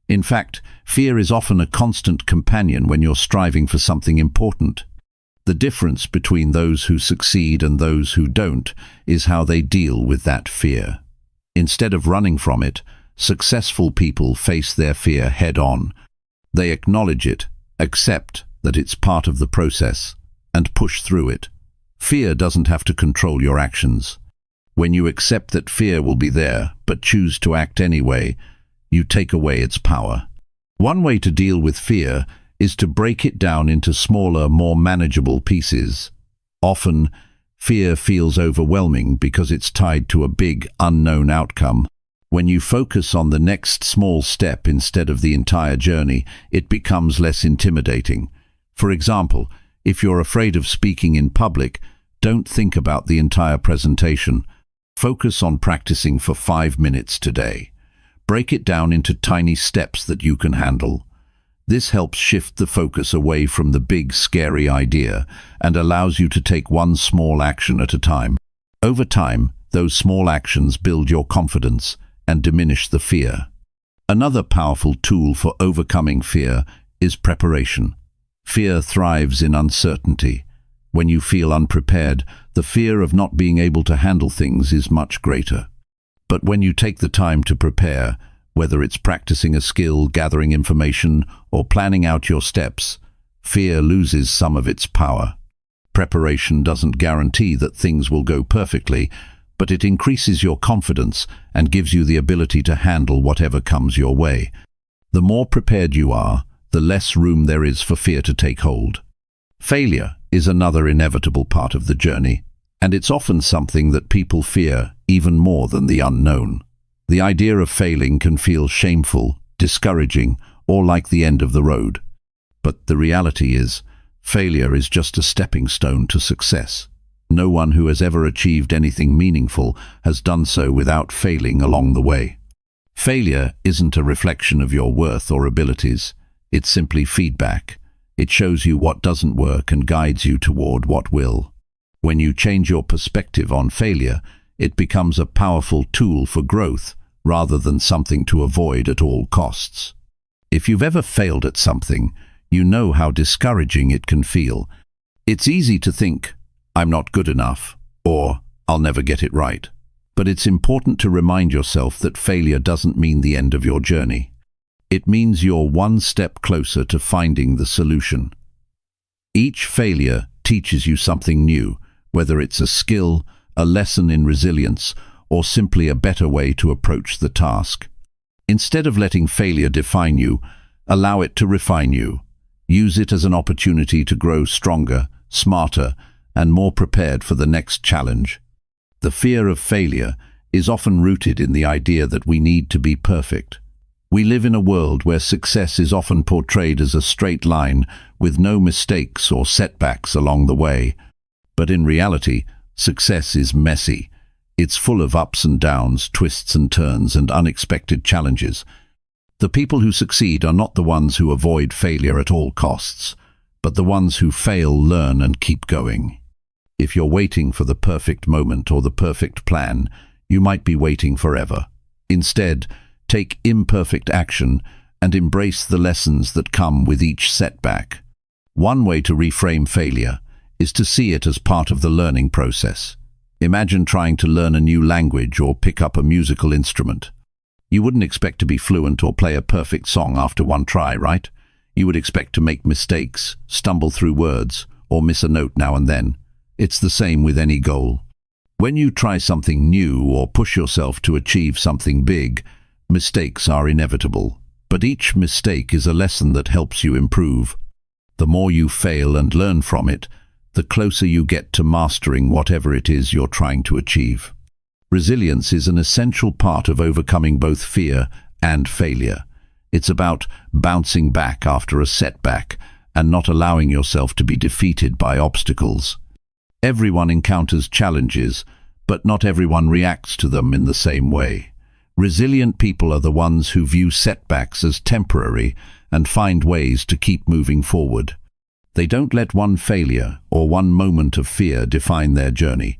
In fact, fear is often a constant companion when you're striving for something important. The difference between those who succeed and those who don't is how they deal with that fear. Instead of running from it, successful people face their fear head-on. They acknowledge it, accept that it's part of the process, and push through it. Fear doesn't have to control your actions. When you accept that fear will be there, but choose to act anyway, you take away its power. One way to deal with fear is to break it down into smaller, more manageable pieces. Often, fear feels overwhelming because it's tied to a big, unknown outcome. When you focus on the next small step instead of the entire journey, it becomes less intimidating. For example, if you're afraid of speaking in public, don't think about the entire presentation. Focus on practicing for 5 minutes today. Break it down into tiny steps that you can handle. This helps shift the focus away from the big, scary idea and allows you to take one small action at a time. Over time, those small actions build your confidence and diminish the fear. Another powerful tool for overcoming fear is preparation. Fear thrives in uncertainty. When you feel unprepared, the fear of not being able to handle things is much greater. But when you take the time to prepare, whether it's practicing a skill, gathering information, or planning out your steps, fear loses some of its power. Preparation doesn't guarantee that things will go perfectly, but it increases your confidence and gives you the ability to handle whatever comes your way. The more prepared you are, the less room there is for fear to take hold. Failure is another inevitable part of the journey, and it's often something that people fear even more than the unknown. The idea of failing can feel shameful, discouraging, or like the end of the road. But the reality is, failure is just a stepping stone to success. No one who has ever achieved anything meaningful has done so without failing along the way. Failure isn't a reflection of your worth or abilities. It's simply feedback. It shows you what doesn't work and guides you toward what will. When you change your perspective on failure, it becomes a powerful tool for growth rather than something to avoid at all costs. If you've ever failed at something, you know how discouraging it can feel. It's easy to think, "I'm not good enough," or "I'll never get it right." But it's important to remind yourself that failure doesn't mean the end of your journey. It means you're one step closer to finding the solution. Each failure teaches you something new, whether it's a skill, a lesson in resilience, or simply a better way to approach the task. Instead of letting failure define you, allow it to refine you. Use it as an opportunity to grow stronger, smarter, and more prepared for the next challenge. The fear of failure is often rooted in the idea that we need to be perfect. We live in a world where success is often portrayed as a straight line with no mistakes or setbacks along the way. But in reality, success is messy. It's full of ups and downs, twists and turns, and unexpected challenges. The people who succeed are not the ones who avoid failure at all costs, but the ones who fail, learn, and keep going. If you're waiting for the perfect moment or the perfect plan, you might be waiting forever. Instead, take imperfect action and embrace the lessons that come with each setback. One way to reframe failure is to see it as part of the learning process. Imagine trying to learn a new language or pick up a musical instrument. You wouldn't expect to be fluent or play a perfect song after one try, right? You would expect to make mistakes, stumble through words, or miss a note now and then. It's the same with any goal. When you try something new or push yourself to achieve something big, mistakes are inevitable, but each mistake is a lesson that helps you improve. The more you fail and learn from it, the closer you get to mastering whatever it is you're trying to achieve. Resilience is an essential part of overcoming both fear and failure. It's about bouncing back after a setback and not allowing yourself to be defeated by obstacles. Everyone encounters challenges, but not everyone reacts to them in the same way. Resilient people are the ones who view setbacks as temporary and find ways to keep moving forward. They don't let one failure or one moment of fear define their journey.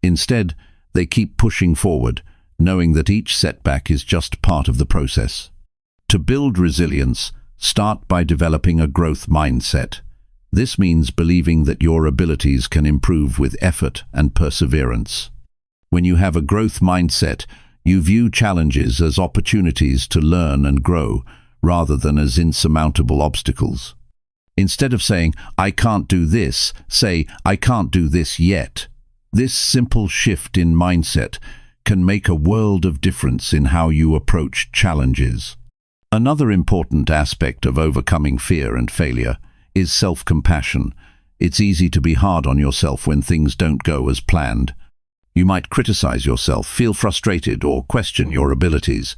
Instead, they keep pushing forward, knowing that each setback is just part of the process. To build resilience, start by developing a growth mindset. This means believing that your abilities can improve with effort and perseverance. When you have a growth mindset, you view challenges as opportunities to learn and grow, rather than as insurmountable obstacles. Instead of saying, "I can't do this," say, "I can't do this yet." This simple shift in mindset can make a world of difference in how you approach challenges. Another important aspect of overcoming fear and failure is self-compassion. It's easy to be hard on yourself when things don't go as planned. You might criticize yourself, feel frustrated, or question your abilities.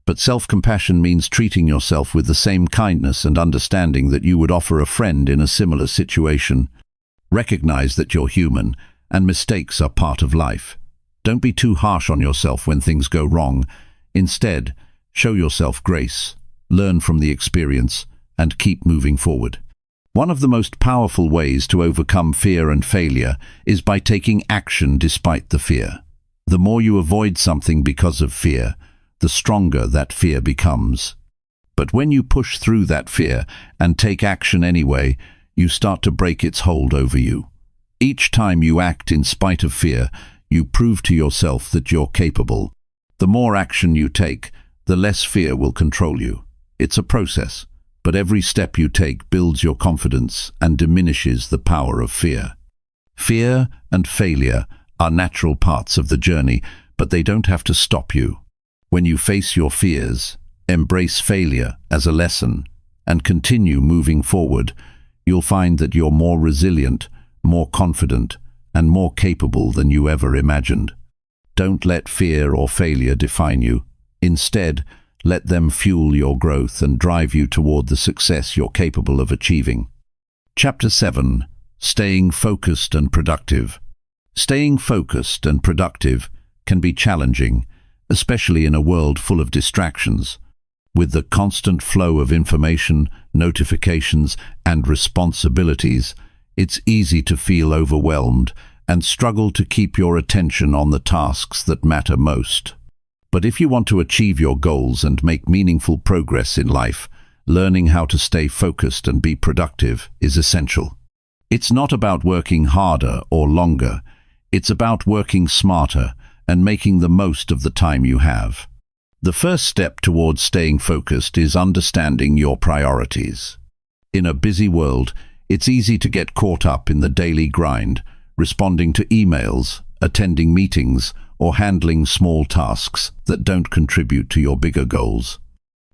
But self-compassion means treating yourself with the same kindness and understanding that you would offer a friend in a similar situation. Recognize that you're human, and mistakes are part of life. Don't be too harsh on yourself when things go wrong. Instead, show yourself grace, learn from the experience, and keep moving forward. One of the most powerful ways to overcome fear and failure is by taking action despite the fear. The more you avoid something because of fear, the stronger that fear becomes. But when you push through that fear and take action anyway, you start to break its hold over you. Each time you act in spite of fear, you prove to yourself that you're capable. The more action you take, the less fear will control you. It's a process, but every step you take builds your confidence and diminishes the power of fear. Fear and failure are natural parts of the journey, but they don't have to stop you. When you face your fears, embrace failure as a lesson, and continue moving forward, you'll find that you're more resilient, more confident, and more capable than you ever imagined. Don't let fear or failure define you. Instead, let them fuel your growth and drive you toward the success you're capable of achieving. Chapter 7. Staying focused and productive. Staying focused and productive can be challenging, especially in a world full of distractions. With the constant flow of information, notifications, and responsibilities, it's easy to feel overwhelmed and struggle to keep your attention on the tasks that matter most. But if you want to achieve your goals and make meaningful progress in life, learning how to stay focused and be productive is essential. It's not about working harder or longer. It's about working smarter and making the most of the time you have. The first step towards staying focused is understanding your priorities. In a busy world, it's easy to get caught up in the daily grind, responding to emails, attending meetings, or handling small tasks that don't contribute to your bigger goals.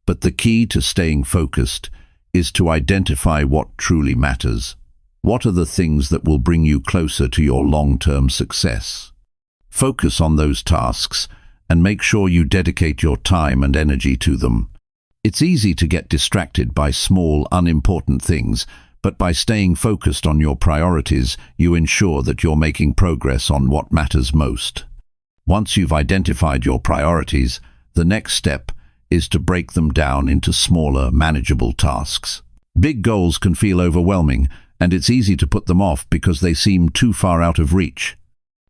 But the key to staying focused is to identify what truly matters. What are the things that will bring you closer to your long-term success? Focus on those tasks and make sure you dedicate your time and energy to them. It's easy to get distracted by small, unimportant things, but by staying focused on your priorities, you ensure that you're making progress on what matters most. Once you've identified your priorities, the next step is to break them down into smaller, manageable tasks. Big goals can feel overwhelming, and it's easy to put them off because they seem too far out of reach.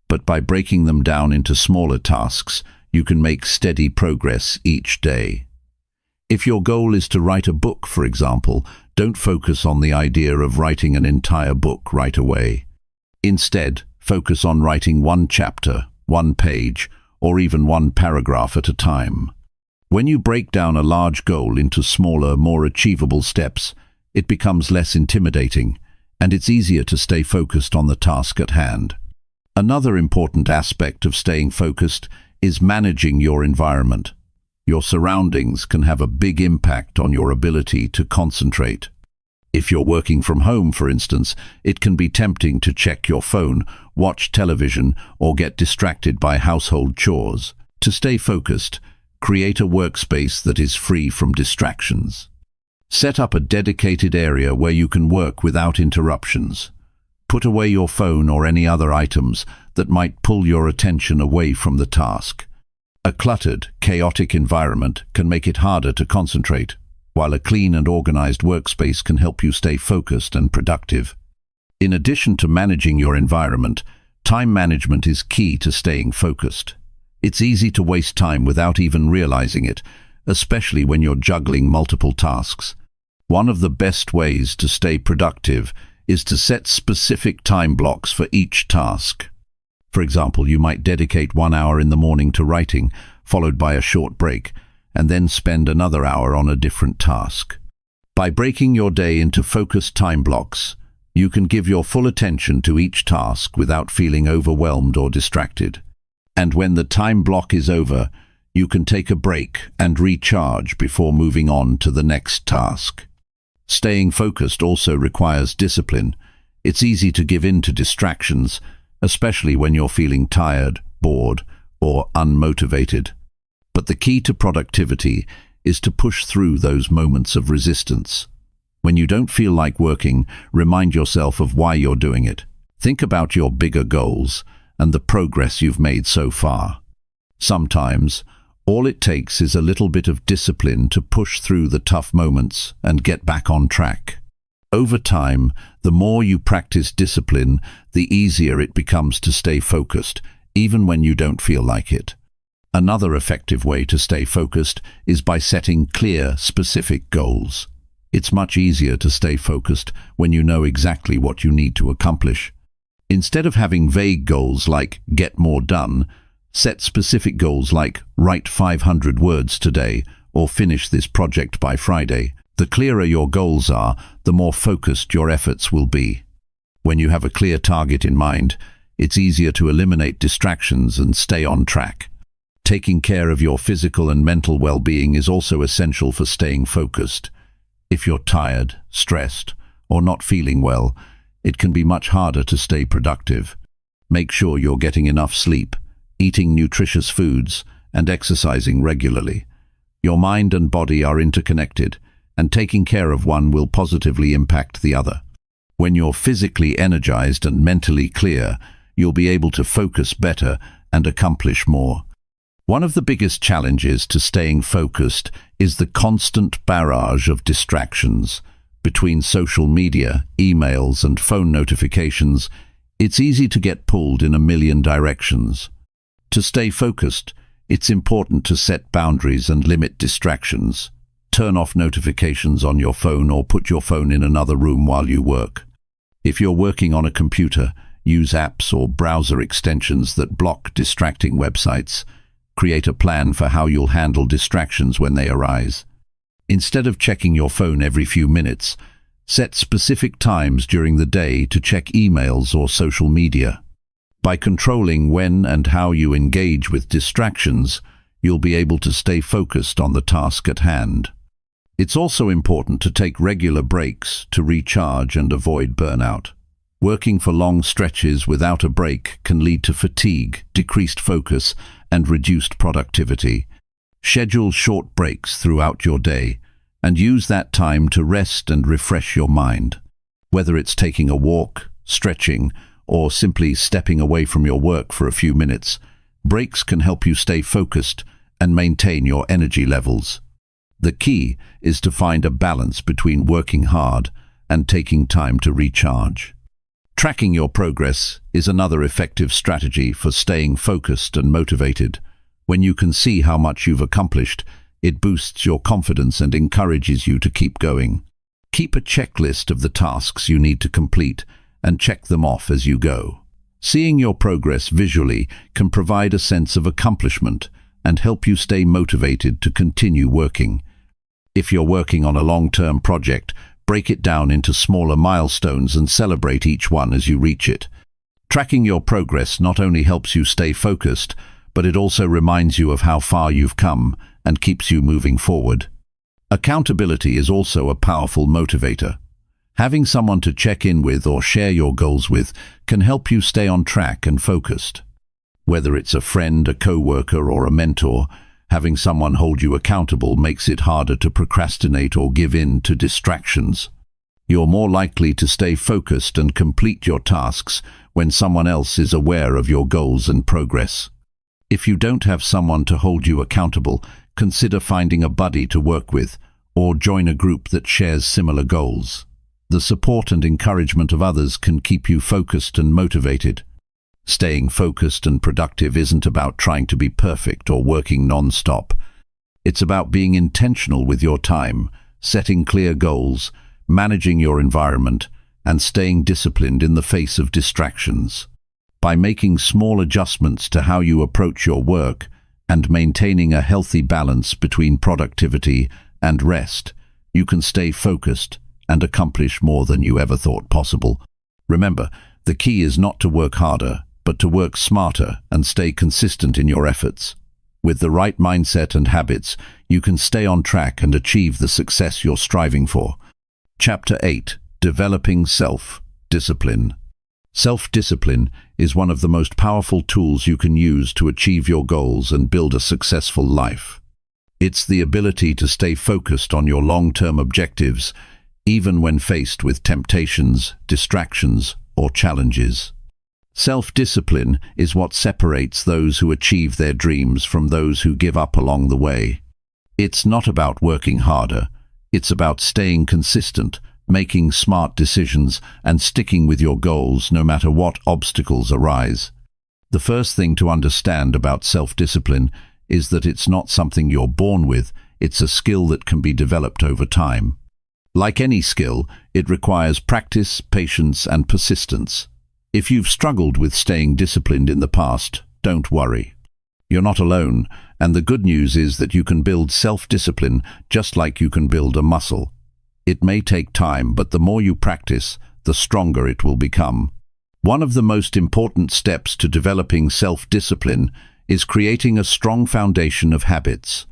But by breaking them down into smaller tasks, you can make steady progress each day. If your goal is to write a book, for example, don't focus on the idea of writing an entire book right away. Instead, focus on writing one chapter, one page, or even one paragraph at a time. When you break down a large goal into smaller, more achievable steps, it becomes less intimidating, and it's easier to stay focused on the task at hand. Another important aspect of staying focused is managing your environment. Your surroundings can have a big impact on your ability to concentrate. If you're working from home, for instance, it can be tempting to check your phone, watch television, or get distracted by household chores. To stay focused, create a workspace that is free from distractions. Set up a dedicated area where you can work without interruptions. Put away your phone or any other items that might pull your attention away from the task. A cluttered, chaotic environment can make it harder to concentrate, while a clean and organized workspace can help you stay focused and productive. In addition to managing your environment, time management is key to staying focused. It's easy to waste time without even realizing it, especially when you're juggling multiple tasks. One of the best ways to stay productive is to set specific time blocks for each task. For example, you might dedicate 1 hour in the morning to writing, followed by a short break, and then spend another hour on a different task. By breaking your day into focused time blocks, you can give your full attention to each task without feeling overwhelmed or distracted. And when the time block is over, you can take a break and recharge before moving on to the next task. Staying focused also requires discipline. It's easy to give in to distractions, especially when you're feeling tired, bored, or unmotivated. But the key to productivity is to push through those moments of resistance. When you don't feel like working, remind yourself of why you're doing it. Think about your bigger goals and the progress you've made so far. Sometimes, All it takes is a little bit of discipline to push through the tough moments and get back on track. Over time, the more you practice discipline, the easier it becomes to stay focused, even when you don't feel like it. Another effective way to stay focused is by setting clear, specific goals. It's much easier to stay focused when you know exactly what you need to accomplish. Instead of having vague goals like get more done, set specific goals like write 500 words today or finish this project by Friday. The clearer your goals are, the more focused your efforts will be. When you have a clear target in mind, it's easier to eliminate distractions and stay on track. Taking care of your physical and mental well-being is also essential for staying focused. If you're tired, stressed, or not feeling well, it can be much harder to stay productive. Make sure you're getting enough sleep, eating nutritious foods, and exercising regularly. Your mind and body are interconnected, and taking care of one will positively impact the other. When you're physically energized and mentally clear, you'll be able to focus better and accomplish more. One of the biggest challenges to staying focused is the constant barrage of distractions. Between social media, emails, and phone notifications, it's easy to get pulled in a million directions. To stay focused, it's important to set boundaries and limit distractions. Turn off notifications on your phone or put your phone in another room while you work. If you're working on a computer, use apps or browser extensions that block distracting websites. Create a plan for how you'll handle distractions when they arise. Instead of checking your phone every few minutes, set specific times during the day to check emails or social media. By controlling when and how you engage with distractions, you'll be able to stay focused on the task at hand. It's also important to take regular breaks to recharge and avoid burnout. Working for long stretches without a break can lead to fatigue, decreased focus, and reduced productivity. Schedule short breaks throughout your day, and use that time to rest and refresh your mind. Whether it's taking a walk, stretching, or simply stepping away from your work for a few minutes, breaks can help you stay focused and maintain your energy levels. The key is to find a balance between working hard and taking time to recharge. Tracking your progress is another effective strategy for staying focused and motivated. When you can see how much you've accomplished, it boosts your confidence and encourages you to keep going. Keep a checklist of the tasks you need to complete and check them off as you go. Seeing your progress visually can provide a sense of accomplishment and help you stay motivated to continue working. If you're working on a long-term project, break it down into smaller milestones and celebrate each one as you reach it. Tracking your progress not only helps you stay focused, but it also reminds you of how far you've come and keeps you moving forward. Accountability is also a powerful motivator. Having someone to check in with or share your goals with can help you stay on track and focused. Whether it's a friend, a co-worker, or a mentor, having someone hold you accountable makes it harder to procrastinate or give in to distractions. You're more likely to stay focused and complete your tasks when someone else is aware of your goals and progress. If you don't have someone to hold you accountable, consider finding a buddy to work with or join a group that shares similar goals. The support and encouragement of others can keep you focused and motivated. Staying focused and productive isn't about trying to be perfect or working non-stop. It's about being intentional with your time, setting clear goals, managing your environment, and staying disciplined in the face of distractions. By making small adjustments to how you approach your work and maintaining a healthy balance between productivity and rest, you can stay focused and accomplish more than you ever thought possible. Remember, the key is not to work harder, but to work smarter and stay consistent in your efforts. With the right mindset and habits, you can stay on track and achieve the success you're striving for. Chapter 8. Developing Self-Discipline. Self-discipline is one of the most powerful tools you can use to achieve your goals and build a successful life. It's the ability to stay focused on your long-term objectives, even when faced with temptations, distractions, or challenges. Self-discipline is what separates those who achieve their dreams from those who give up along the way. It's not about working harder. It's about staying consistent, making smart decisions, and sticking with your goals no matter what obstacles arise. The first thing to understand about self-discipline is that it's not something you're born with, it's a skill that can be developed over time. Like any skill, it requires practice, patience, and persistence. If you've struggled with staying disciplined in the past, don't worry. You're not alone, and the good news is that you can build self-discipline just like you can build a muscle. It may take time, but the more you practice, the stronger it will become. One of the most important steps to developing self-discipline is creating a strong foundation of habits.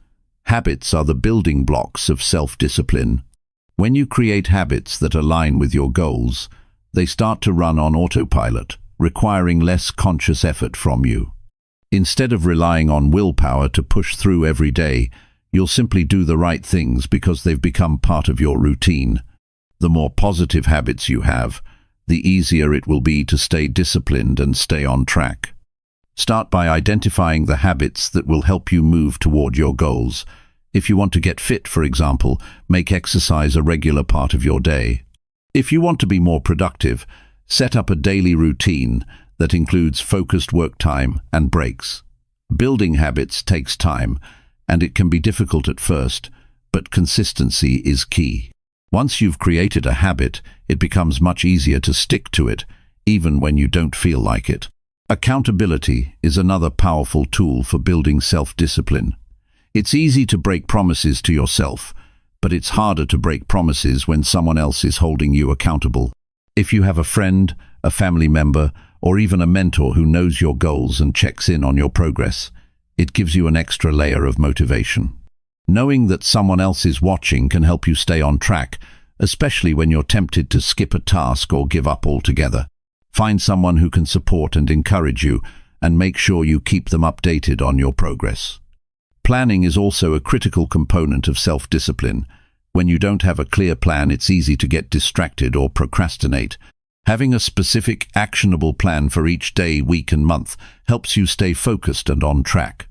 Habits are the building blocks of self-discipline. When you create habits that align with your goals, they start to run on autopilot, requiring less conscious effort from you. Instead of relying on willpower to push through every day, you'll simply do the right things because they've become part of your routine. The more positive habits you have, the easier it will be to stay disciplined and stay on track. Start by identifying the habits that will help you move toward your goals. If you want to get fit, for example, make exercise a regular part of your day. If you want to be more productive, set up a daily routine that includes focused work time and breaks. Building habits takes time, and it can be difficult at first, but consistency is key. Once you've created a habit, it becomes much easier to stick to it, even when you don't feel like it. Accountability is another powerful tool for building self-discipline. It's easy to break promises to yourself, but it's harder to break promises when someone else is holding you accountable. If you have a friend, a family member, or even a mentor who knows your goals and checks in on your progress, it gives you an extra layer of motivation. Knowing that someone else is watching can help you stay on track, especially when you're tempted to skip a task or give up altogether. Find someone who can support and encourage you, and make sure you keep them updated on your progress. Planning is also a critical component of self-discipline. When you don't have a clear plan, it's easy to get distracted or procrastinate. Having a specific, actionable plan for each day, week, and month helps you stay focused and on track.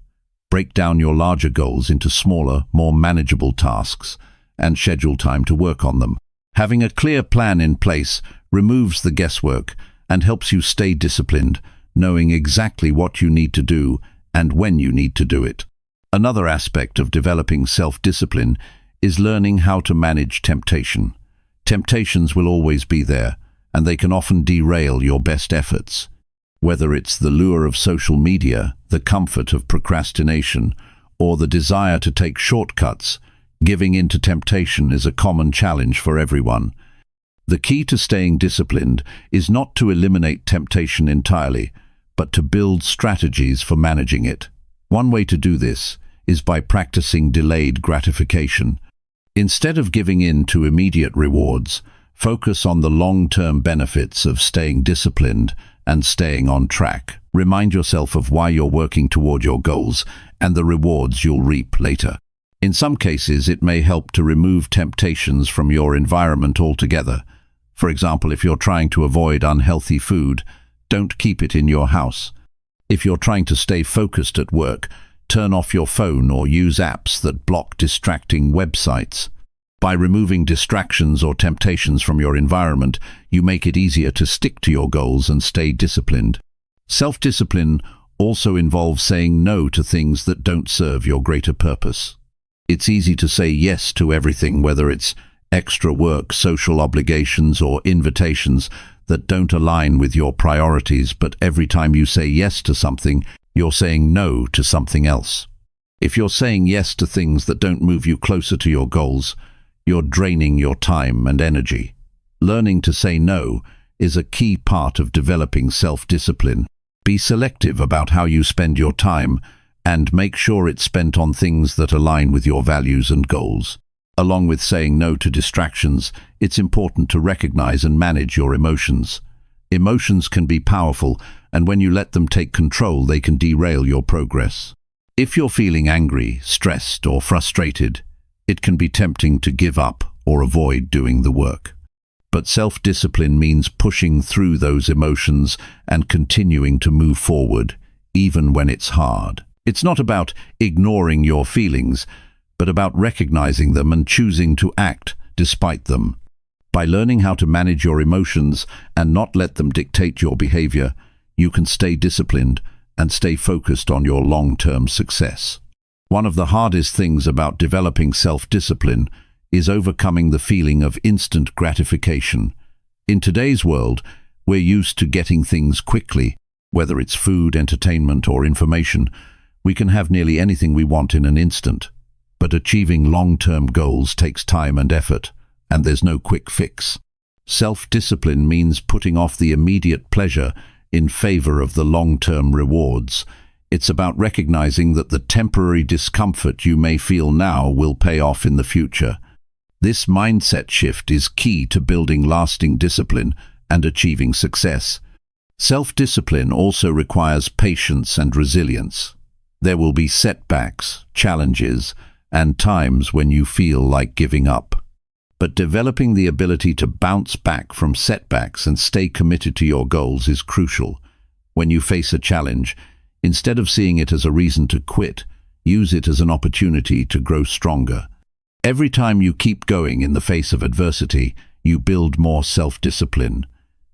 Break down your larger goals into smaller, more manageable tasks, and schedule time to work on them. Having a clear plan in place removes the guesswork and helps you stay disciplined, knowing exactly what you need to do and when you need to do it. Another aspect of developing self-discipline is learning how to manage temptation. Temptations will always be there, and they can often derail your best efforts. Whether it's the lure of social media, the comfort of procrastination, or the desire to take shortcuts, giving in to temptation is a common challenge for everyone. The key to staying disciplined is not to eliminate temptation entirely, but to build strategies for managing it. One way to do this is by practicing delayed gratification. Instead of giving in to immediate rewards, focus on the long-term benefits of staying disciplined and staying on track. Remind yourself of why you're working toward your goals and the rewards you'll reap later. In some cases, it may help to remove temptations from your environment altogether. For example, if you're trying to avoid unhealthy food, don't keep it in your house. If you're trying to stay focused at work, turn off your phone or use apps that block distracting websites. By removing distractions or temptations from your environment, you make it easier to stick to your goals and stay disciplined. Self-discipline also involves saying no to things that don't serve your greater purpose. It's easy to say yes to everything, whether it's extra work, social obligations, or invitations that don't align with your priorities, but every time you say yes to something, you're saying no to something else. If you're saying yes to things that don't move you closer to your goals, you're draining your time and energy. Learning to say no is a key part of developing self-discipline. Be selective about how you spend your time and make sure it's spent on things that align with your values and goals. Along with saying no to distractions, it's important to recognize and manage your emotions. Emotions can be powerful, and when you let them take control, they can derail your progress. If you're feeling angry, stressed, or frustrated, it can be tempting to give up or avoid doing the work. but self-discipline means pushing through those emotions and continuing to move forward, even when it's hard. It's not about ignoring your feelings, but about recognizing them and choosing to act despite them. By learning how to manage your emotions and not let them dictate your behavior, you can stay disciplined and stay focused on your long-term success. One of the hardest things about developing self-discipline is overcoming the feeling of instant gratification. In today's world, we're used to getting things quickly. Whether it's food, entertainment, or information, we can have nearly anything we want in an instant. But achieving long-term goals takes time and effort, and there's no quick fix. Self-discipline means putting off the immediate pleasure in favor of the long-term rewards. It's about recognizing that the temporary discomfort you may feel now will pay off in the future. This mindset shift is key to building lasting discipline and achieving success. Self-discipline also requires patience and resilience. There will be setbacks, challenges, and times when you feel like giving up. But developing the ability to bounce back from setbacks and stay committed to your goals is crucial. When you face a challenge, instead of seeing it as a reason to quit, use it as an opportunity to grow stronger. Every time you keep going in the face of adversity, you build more self-discipline.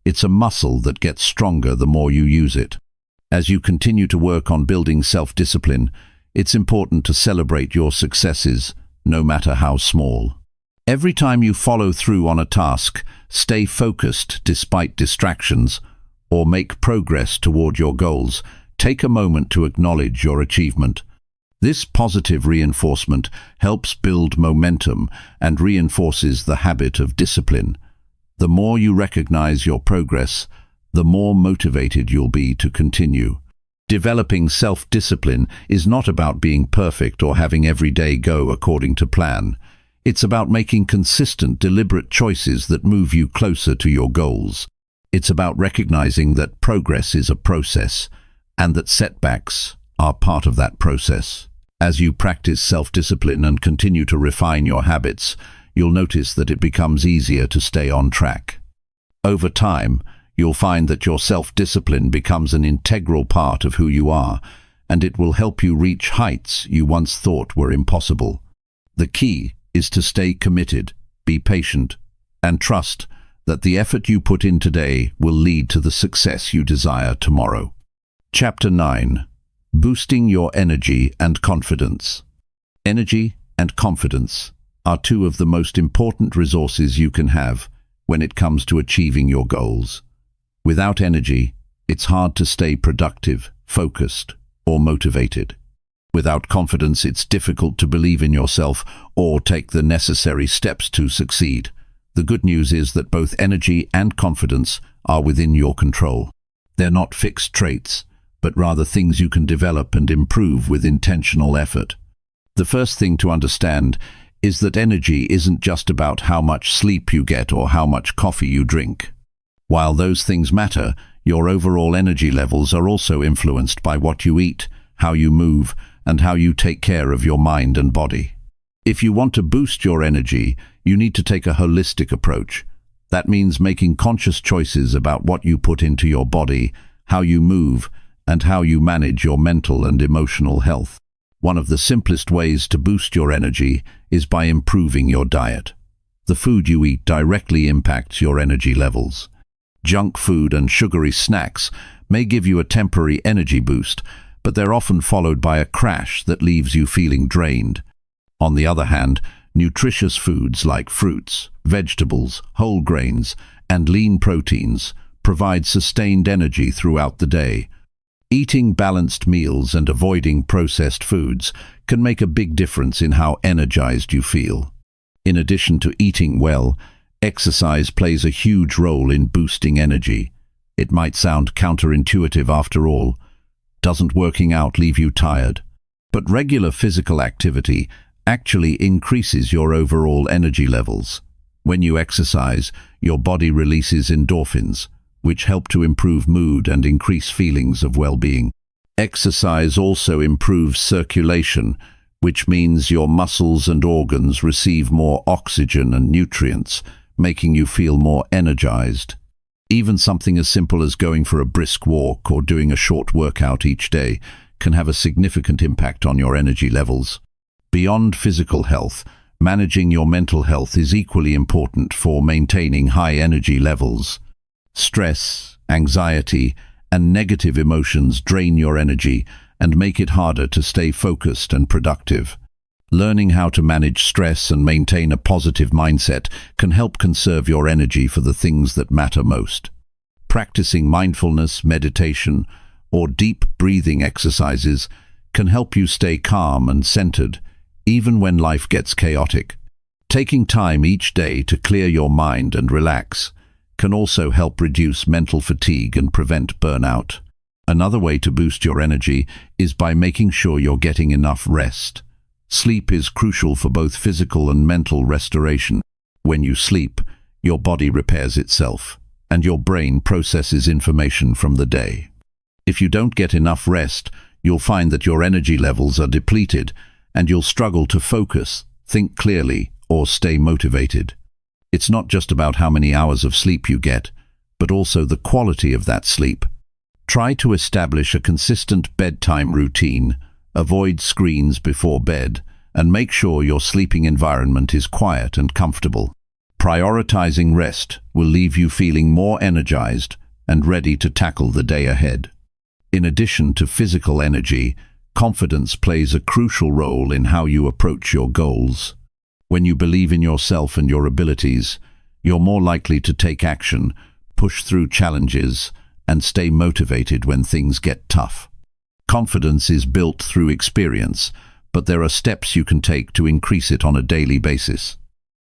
It's a muscle that gets stronger the more you use it. As you continue to work on building self-discipline, it's important to celebrate your successes, no matter how small. Every time you follow through on a task, stay focused despite distractions, or make progress toward your goals, take a moment to acknowledge your achievement. This positive reinforcement helps build momentum and reinforces the habit of discipline. The more you recognize your progress, the more motivated you'll be to continue. Developing self-discipline is not about being perfect or having every day go according to plan. It's about making consistent, deliberate choices that move you closer to your goals. It's about recognizing that progress is a process and that setbacks are part of that process. As you practice self-discipline and continue to refine your habits, you'll notice that it becomes easier to stay on track. Over time, you'll find that your self-discipline becomes an integral part of who you are, and it will help you reach heights you once thought were impossible. The key is to stay committed, be patient, and trust that the effort you put in today will lead to the success you desire tomorrow. Chapter 9. Boosting your energy and confidence. Energy and confidence are two of the most important resources you can have when it comes to achieving your goals. Without energy, it's hard to stay productive, focused, or motivated. Without confidence, it's difficult to believe in yourself or take the necessary steps to succeed. The good news is that both energy and confidence are within your control. They're not fixed traits, but rather things you can develop and improve with intentional effort. The first thing to understand is that energy isn't just about how much sleep you get or how much coffee you drink. While those things matter, your overall energy levels are also influenced by what you eat, how you move, and how you take care of your mind and body. If you want to boost your energy, you need to take a holistic approach. That means making conscious choices about what you put into your body, how you move, and how you manage your mental and emotional health. One of the simplest ways to boost your energy is by improving your diet. The food you eat directly impacts your energy levels. Junk food and sugary snacks may give you a temporary energy boost, but they're often followed by a crash that leaves you feeling drained. On the other hand, nutritious foods like fruits, vegetables, whole grains, and lean proteins provide sustained energy throughout the day. Eating balanced meals and avoiding processed foods can make a big difference in how energized you feel. In addition to eating well, exercise plays a huge role in boosting energy. It might sound counterintuitive after all. Doesn't working out leave you tired? But regular physical activity actually increases your overall energy levels. When you exercise, your body releases endorphins, which help to improve mood and increase feelings of well-being. Exercise also improves circulation, which means your muscles and organs receive more oxygen and nutrients, making you feel more energized. Even something as simple as going for a brisk walk or doing a short workout each day can have a significant impact on your energy levels. Beyond physical health, managing your mental health is equally important for maintaining high energy levels. Stress, anxiety, and negative emotions drain your energy and make it harder to stay focused and productive. Learning how to manage stress and maintain a positive mindset can help conserve your energy for the things that matter most. Practicing mindfulness, meditation, or deep breathing exercises can help you stay calm and centered, even when life gets chaotic. Taking time each day to clear your mind and relax can also help reduce mental fatigue and prevent burnout. Another way to boost your energy is by making sure you're getting enough rest. Sleep is crucial for both physical and mental restoration. When you sleep, your body repairs itself, and your brain processes information from the day. If you don't get enough rest, you'll find that your energy levels are depleted, and you'll struggle to focus, think clearly, or stay motivated. It's not just about how many hours of sleep you get, but also the quality of that sleep. Try to establish a consistent bedtime routine. Avoid screens before bed, and make sure your sleeping environment is quiet and comfortable. Prioritizing rest will leave you feeling more energized and ready to tackle the day ahead. In addition to physical energy, confidence plays a crucial role in how you approach your goals. When you believe in yourself and your abilities, you're more likely to take action, push through challenges, and stay motivated when things get tough. Confidence is built through experience, but there are steps you can take to increase it on a daily basis.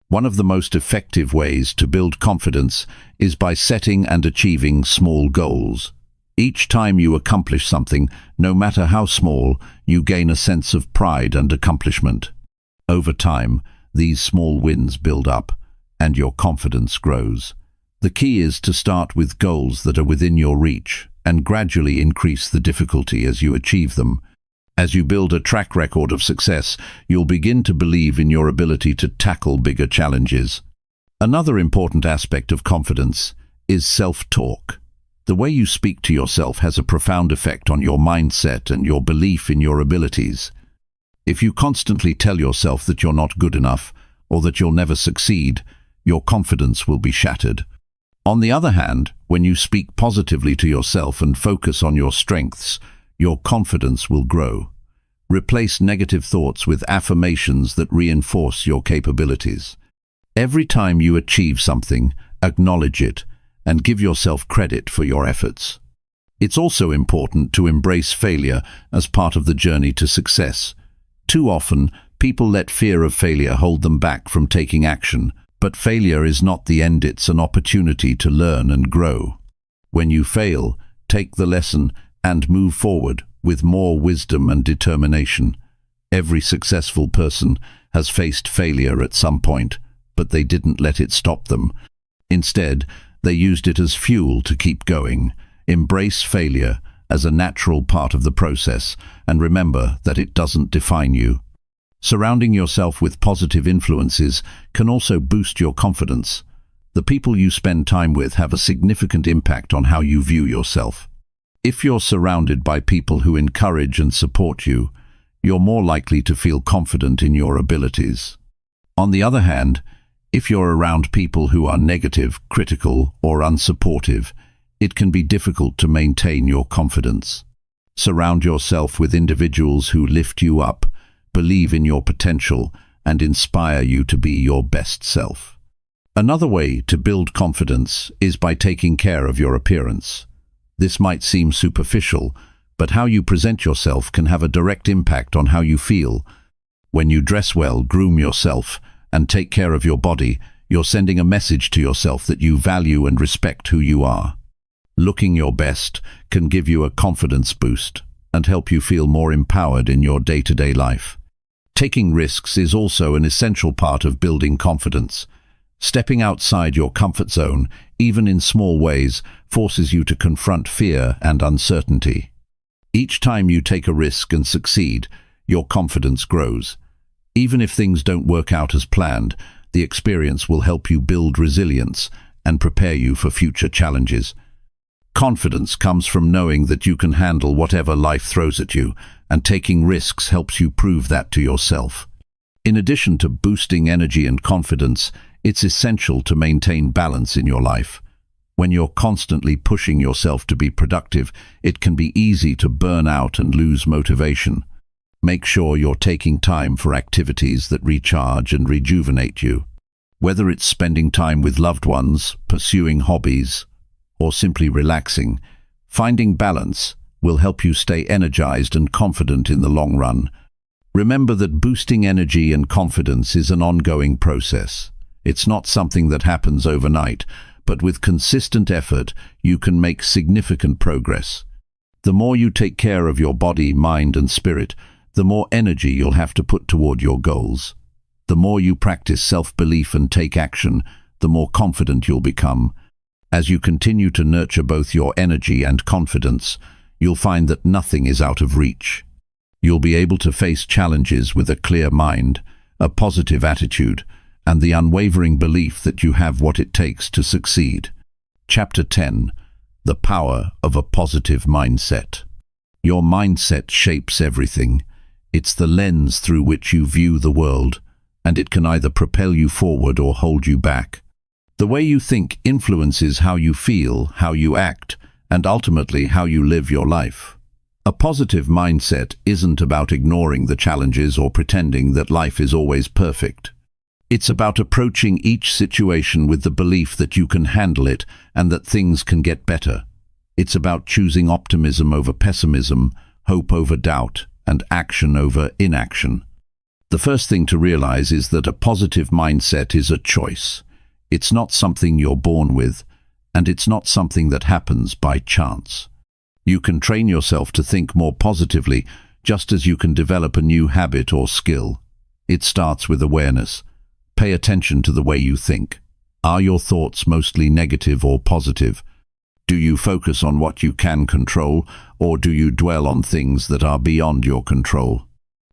One of the most effective ways to build confidence is by setting and achieving small goals. Each time you accomplish something, no matter how small, you gain a sense of pride and accomplishment. Over time, these small wins build up, and your confidence grows. The key is to start with goals that are within your reach, and gradually increase the difficulty as you achieve them. As you build a track record of success, you'll begin to believe in your ability to tackle bigger challenges. Another important aspect of confidence is self-talk. The way you speak to yourself has a profound effect on your mindset and your belief in your abilities. If you constantly tell yourself that you're not good enough, or that you'll never succeed, your confidence will be shattered. On the other hand, when you speak positively to yourself and focus on your strengths, your confidence will grow. Replace negative thoughts with affirmations that reinforce your capabilities. Every time you achieve something, acknowledge it and give yourself credit for your efforts. It's also important to embrace failure as part of the journey to success. Too often, people let fear of failure hold them back from taking action. But failure is not the end, it's an opportunity to learn and grow. When you fail, take the lesson and move forward with more wisdom and determination. Every successful person has faced failure at some point, but they didn't let it stop them. Instead, they used it as fuel to keep going. Embrace failure as a natural part of the process, and remember that it doesn't define you. Surrounding yourself with positive influences can also boost your confidence. The people you spend time with have a significant impact on how you view yourself. If you're surrounded by people who encourage and support you, you're more likely to feel confident in your abilities. On the other hand, if you're around people who are negative, critical, or unsupportive, it can be difficult to maintain your confidence. Surround yourself with individuals who lift you up, believe in your potential, and inspire you to be your best self. Another way to build confidence is by taking care of your appearance. This might seem superficial, but how you present yourself can have a direct impact on how you feel. When you dress well, groom yourself, and take care of your body, you're sending a message to yourself that you value and respect who you are. Looking your best can give you a confidence boost and help you feel more empowered in your day-to-day life. Taking risks is also an essential part of building confidence. Stepping outside your comfort zone, even in small ways, forces you to confront fear and uncertainty. Each time you take a risk and succeed, your confidence grows. Even if things don't work out as planned, The experience will help you build resilience and prepare you for future challenges. Confidence comes from knowing that you can handle whatever life throws at you, and taking risks helps you prove that to yourself. In addition to boosting energy and confidence, it's essential to maintain balance in your life. When you're constantly pushing yourself to be productive, it can be easy to burn out and lose motivation. Make sure you're taking time for activities that recharge and rejuvenate you. Whether it's spending time with loved ones, pursuing hobbies, or simply relaxing, finding balance will help you stay energized and confident in the long run. Remember that boosting energy and confidence is an ongoing process. It's not something that happens overnight, but with consistent effort, you can make significant progress. The more you take care of your body, mind, and spirit, the more energy you'll have to put toward your goals. The more you practice self-belief and take action, the more confident you'll become. As you continue to nurture both your energy and confidence, you'll find that nothing is out of reach. You'll be able to face challenges with a clear mind, a positive attitude, and the unwavering belief that you have what it takes to succeed. Chapter 10. The Power of a Positive Mindset. Your mindset shapes everything. It's the lens through which you view the world, and it can either propel you forward or hold you back. The way you think influences how you feel, how you act, and ultimately how you live your life. A positive mindset isn't about ignoring the challenges or pretending that life is always perfect. It's about approaching each situation with the belief that you can handle it and that things can get better. It's about choosing optimism over pessimism, hope over doubt, and action over inaction. The first thing to realize is that a positive mindset is a choice. It's not something you're born with, and it's not something that happens by chance. You can train yourself to think more positively, just as you can develop a new habit or skill. It starts with awareness. Pay attention to the way you think. Are your thoughts mostly negative or positive? Do you focus on what you can control, or do you dwell on things that are beyond your control?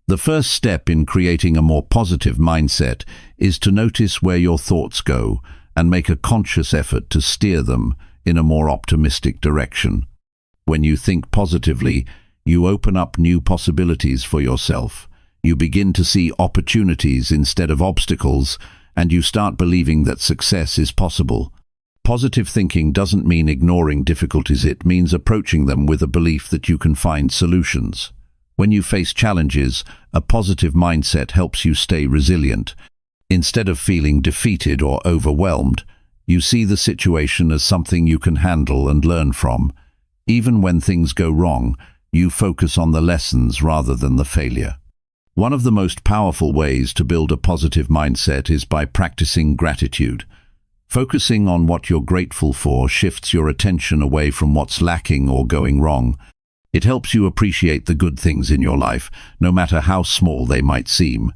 The first step in creating a more positive mindset is to notice where your thoughts go and make a conscious effort to steer them in a more optimistic direction. When you think positively, you open up new possibilities for yourself. You begin to see opportunities instead of obstacles, and you start believing that success is possible. Positive thinking doesn't mean ignoring difficulties, it means approaching them with a belief that you can find solutions. When you face challenges, a positive mindset helps you stay resilient. Instead of feeling defeated or overwhelmed, you see the situation as something you can handle and learn from. Even when things go wrong, you focus on the lessons rather than the failure. One of the most powerful ways to build a positive mindset is by practicing gratitude. Focusing on what you're grateful for shifts your attention away from what's lacking or going wrong. It helps you appreciate the good things in your life, no matter how small they might seem.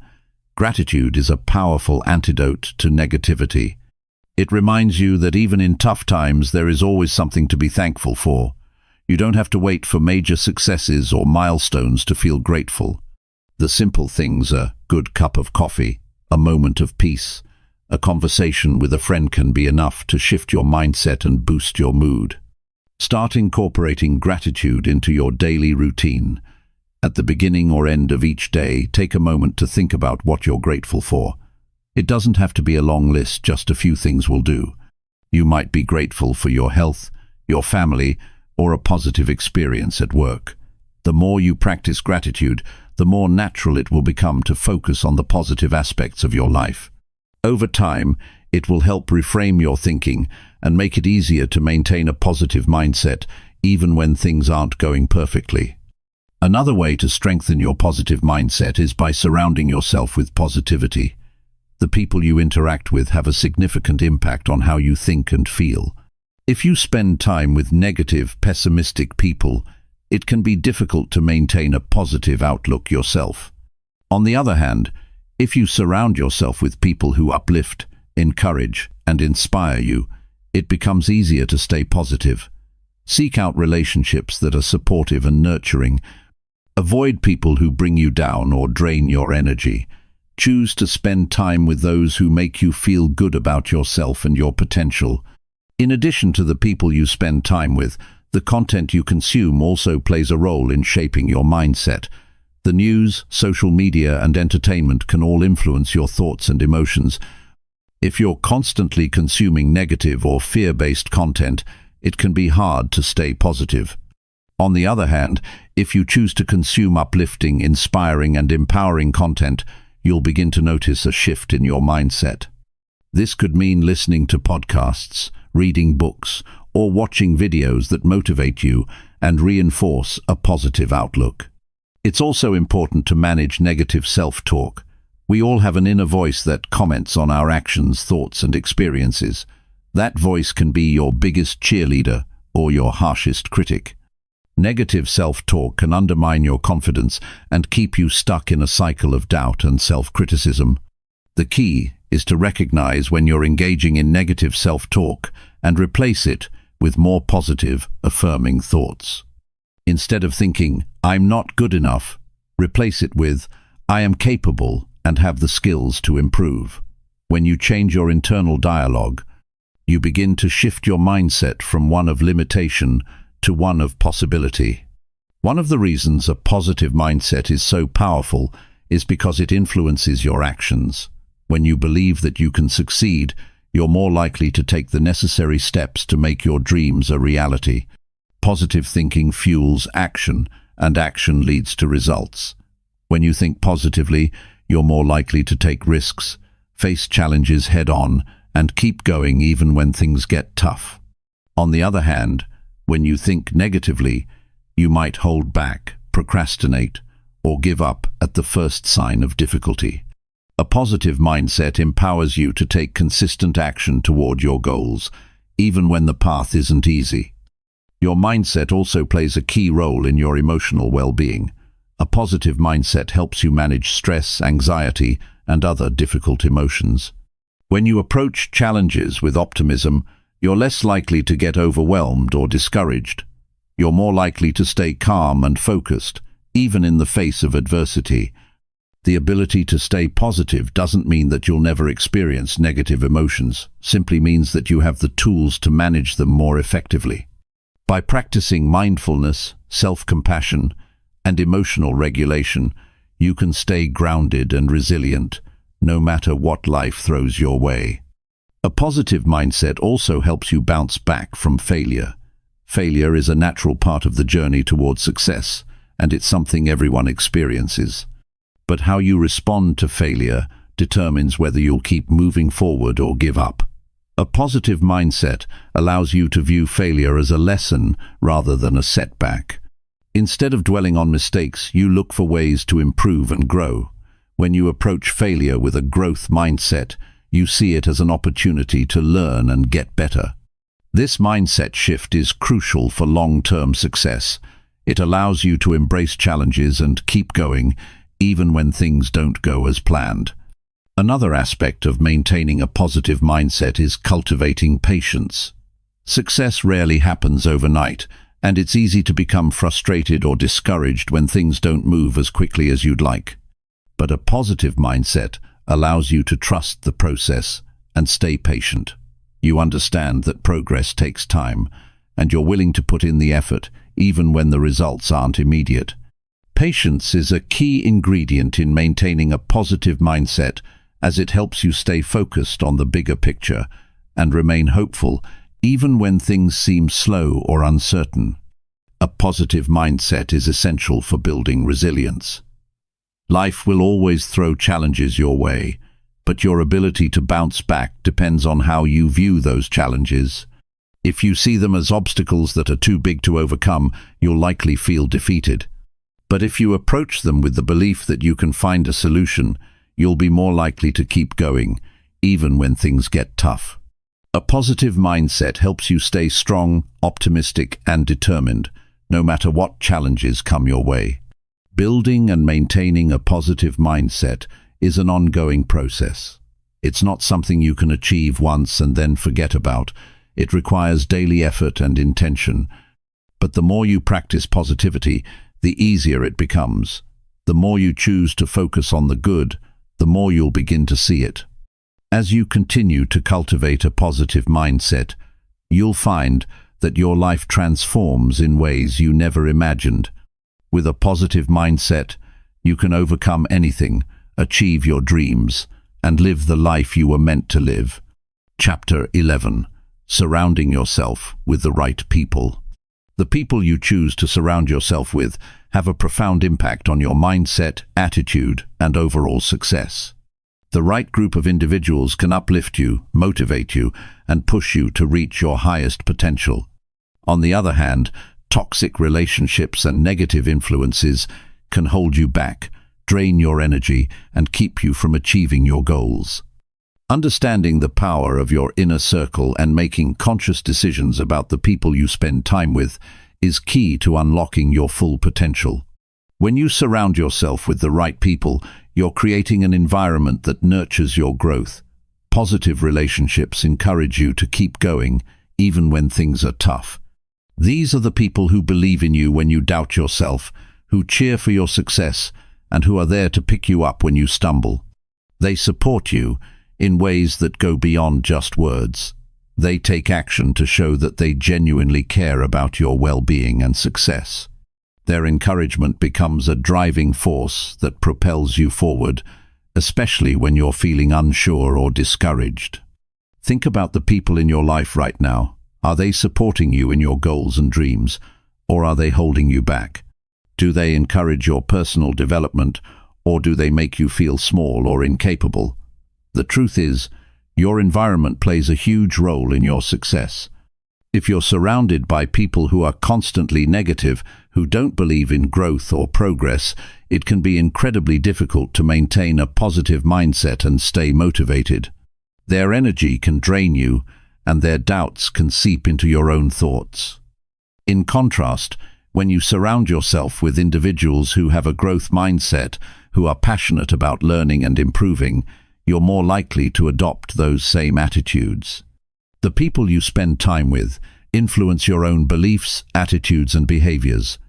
Gratitude is a powerful antidote to negativity. It reminds you that even in tough times, there is always something to be thankful for. You don't have to wait for major successes or milestones to feel grateful. The simple things, a good cup of coffee, a moment of peace, a conversation with a friend can be enough to shift your mindset and boost your mood. Start incorporating gratitude into your daily routine. At the beginning or end of each day, take a moment to think about what you're grateful for. It doesn't have to be a long list, just a few things will do. You might be grateful for your health, your family, or a positive experience at work. The more you practice gratitude, the more natural it will become to focus on the positive aspects of your life. Over time, it will help reframe your thinking and make it easier to maintain a positive mindset even when things aren't going perfectly. Another way to strengthen your positive mindset is by surrounding yourself with positivity. The people you interact with have a significant impact on how you think and feel. If you spend time with negative, pessimistic people, it can be difficult to maintain a positive outlook yourself. On the other hand, if you surround yourself with people who uplift, encourage, and inspire you, it becomes easier to stay positive. Seek out relationships that are supportive and nurturing. Avoid people who bring you down or drain your energy. Choose to spend time with those who make you feel good about yourself and your potential. In addition to the people you spend time with, the content you consume also plays a role in shaping your mindset. The news, social media, and entertainment can all influence your thoughts and emotions. If you're constantly consuming negative or fear-based content, it can be hard to stay positive. On the other hand, if you choose to consume uplifting, inspiring, and empowering content, you'll begin to notice a shift in your mindset. This could mean listening to podcasts, reading books, or watching videos that motivate you and reinforce a positive outlook. It's also important to manage negative self-talk. We all have an inner voice that comments on our actions, thoughts, and experiences. That voice can be your biggest cheerleader or your harshest critic. Negative self-talk can undermine your confidence and keep you stuck in a cycle of doubt and self-criticism. The key is to recognize when you're engaging in negative self-talk and replace it with more positive, affirming thoughts. Instead of thinking, "I'm not good enough," replace it with, "I am capable and have the skills to improve." When you change your internal dialogue, you begin to shift your mindset from one of limitation to one of possibility. One of the reasons a positive mindset is so powerful is because it influences your actions. When you believe that you can succeed, you're more likely to take the necessary steps to make your dreams a reality. Positive thinking fuels action, and action leads to results. When you think positively, you're more likely to take risks, face challenges head-on, and keep going even when things get tough. On the other hand, when you think negatively, you might hold back, procrastinate, or give up at the first sign of difficulty. A positive mindset empowers you to take consistent action toward your goals, even when the path isn't easy. Your mindset also plays a key role in your emotional well-being. A positive mindset helps you manage stress, anxiety, and other difficult emotions. When you approach challenges with optimism, you're less likely to get overwhelmed or discouraged. You're more likely to stay calm and focused, even in the face of adversity. The ability to stay positive doesn't mean that you'll never experience negative emotions, simply means that you have the tools to manage them more effectively. By practicing mindfulness, self-compassion, and emotional regulation, you can stay grounded and resilient, no matter what life throws your way. A positive mindset also helps you bounce back from failure. Failure is a natural part of the journey towards success, and it's something everyone experiences. But how you respond to failure determines whether you'll keep moving forward or give up. A positive mindset allows you to view failure as a lesson rather than a setback. Instead of dwelling on mistakes, you look for ways to improve and grow. When you approach failure with a growth mindset, you see it as an opportunity to learn and get better. This mindset shift is crucial for long-term success. It allows you to embrace challenges and keep going, even when things don't go as planned. Another aspect of maintaining a positive mindset is cultivating patience. Success rarely happens overnight, and it's easy to become frustrated or discouraged when things don't move as quickly as you'd like. But a positive mindset allows you to trust the process and stay patient. You understand that progress takes time, and you're willing to put in the effort even when the results aren't immediate. Patience is a key ingredient in maintaining a positive mindset, as it helps you stay focused on the bigger picture and remain hopeful even when things seem slow or uncertain. A positive mindset is essential for building resilience. Life will always throw challenges your way, but your ability to bounce back depends on how you view those challenges. If you see them as obstacles that are too big to overcome, you'll likely feel defeated. But if you approach them with the belief that you can find a solution, you'll be more likely to keep going, even when things get tough. A positive mindset helps you stay strong, optimistic, and determined, no matter what challenges come your way. Building and maintaining a positive mindset is an ongoing process. It's not something you can achieve once and then forget about. It requires daily effort and intention. But the more you practice positivity, the easier it becomes. The more you choose to focus on the good, the more you'll begin to see it. As you continue to cultivate a positive mindset, you'll find that your life transforms in ways you never imagined. With a positive mindset, you can overcome anything, achieve your dreams, and live the life you were meant to live. Chapter 11. Surrounding yourself with the right people. The people you choose to surround yourself with have a profound impact on your mindset, attitude, and overall success. The right group of individuals can uplift you, motivate you, and push you to reach your highest potential. On the other hand, toxic relationships and negative influences can hold you back, drain your energy, and keep you from achieving your goals. Understanding the power of your inner circle and making conscious decisions about the people you spend time with is key to unlocking your full potential. When you surround yourself with the right people, you're creating an environment that nurtures your growth. Positive relationships encourage you to keep going, even when things are tough. These are the people who believe in you when you doubt yourself, who cheer for your success, and who are there to pick you up when you stumble. They support you in ways that go beyond just words. They take action to show that they genuinely care about your well-being and success. Their encouragement becomes a driving force that propels you forward, especially when you're feeling unsure or discouraged. Think about the people in your life right now. Are they supporting you in your goals and dreams, or are they holding you back? Do they encourage your personal development, or do they make you feel small or incapable? The truth is, your environment plays a huge role in your success. If you're surrounded by people who are constantly negative, who don't believe in growth or progress, it can be incredibly difficult to maintain a positive mindset and stay motivated. Their energy can drain you, and their doubts can seep into your own thoughts. In contrast, when you surround yourself with individuals who have a growth mindset, who are passionate about learning and improving, you're more likely to adopt those same attitudes. The people you spend time with influence your own beliefs, attitudes, and behaviors.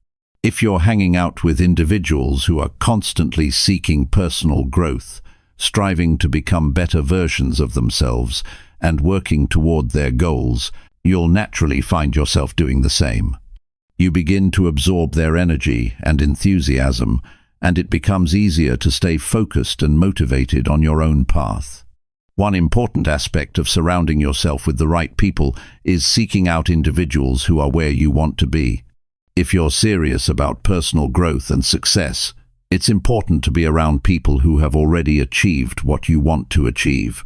If you're hanging out with individuals who are constantly seeking personal growth, striving to become better versions of themselves, and working toward their goals, you'll naturally find yourself doing the same. You begin to absorb their energy and enthusiasm, and it becomes easier to stay focused and motivated on your own path. One important aspect of surrounding yourself with the right people is seeking out individuals who are where you want to be. If you're serious about personal growth and success, it's important to be around people who have already achieved what you want to achieve.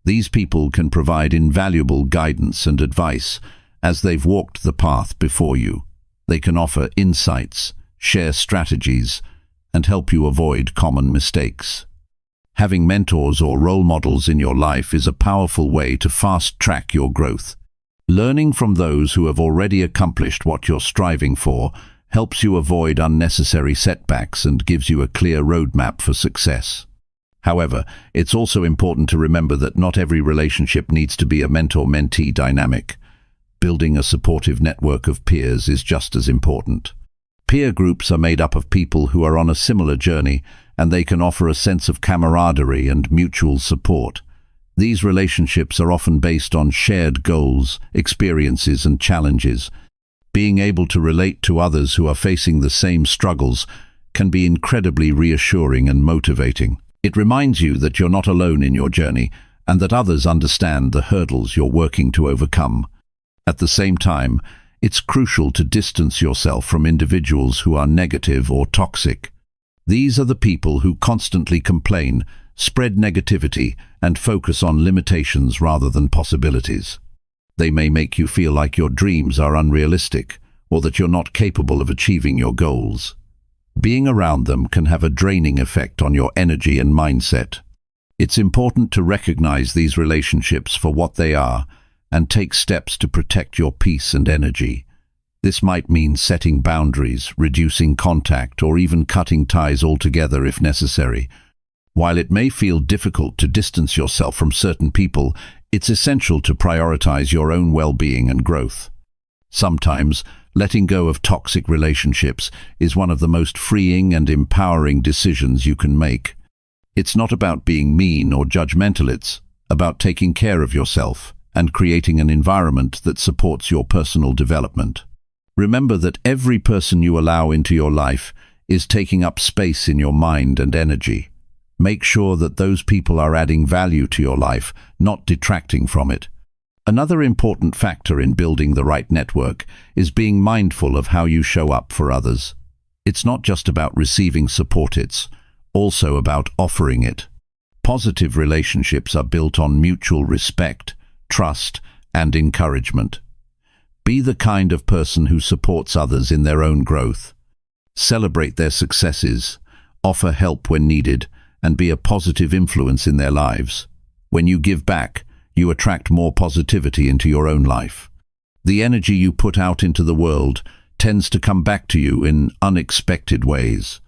These people can provide invaluable guidance and advice as they've walked the path before you. They can offer insights, share strategies, and help you avoid common mistakes. Having mentors or role models in your life is a powerful way to fast-track your growth. Learning from those who have already accomplished what you're striving for helps you avoid unnecessary setbacks and gives you a clear roadmap for success. However, it's also important to remember that not every relationship needs to be a mentor-mentee dynamic. Building a supportive network of peers is just as important. Peer groups are made up of people who are on a similar journey, and they can offer a sense of camaraderie and mutual support. These relationships are often based on shared goals, experiences, and challenges. Being able to relate to others who are facing the same struggles can be incredibly reassuring and motivating. It reminds you that you're not alone in your journey, and that others understand the hurdles you're working to overcome. At the same time, it's crucial to distance yourself from individuals who are negative or toxic. These are the people who constantly complain, spread negativity, and focus on limitations rather than possibilities. They may make you feel like your dreams are unrealistic, or that you're not capable of achieving your goals. Being around them can have a draining effect on your energy and mindset. It's important to recognize these relationships for what they are and take steps to protect your peace and energy. This might mean setting boundaries, reducing contact, or even cutting ties altogether if necessary. While it may feel difficult to distance yourself from certain people, it's essential to prioritize your own well-being and growth. Sometimes, letting go of toxic relationships is one of the most freeing and empowering decisions you can make. It's not about being mean or judgmental, it's about taking care of yourself and creating an environment that supports your personal development. Remember that every person you allow into your life is taking up space in your mind and energy. Make sure that those people are adding value to your life, not detracting from it. Another important factor in building the right network is being mindful of how you show up for others. It's not just about receiving support, it's also about offering it. Positive relationships are built on mutual respect, trust, and encouragement. Be the kind of person who supports others in their own growth. Celebrate their successes, offer help when needed, and be a positive influence in their lives. When you give back, you attract more positivity into your own life. The energy you put out into the world tends to come back to you in unexpected ways.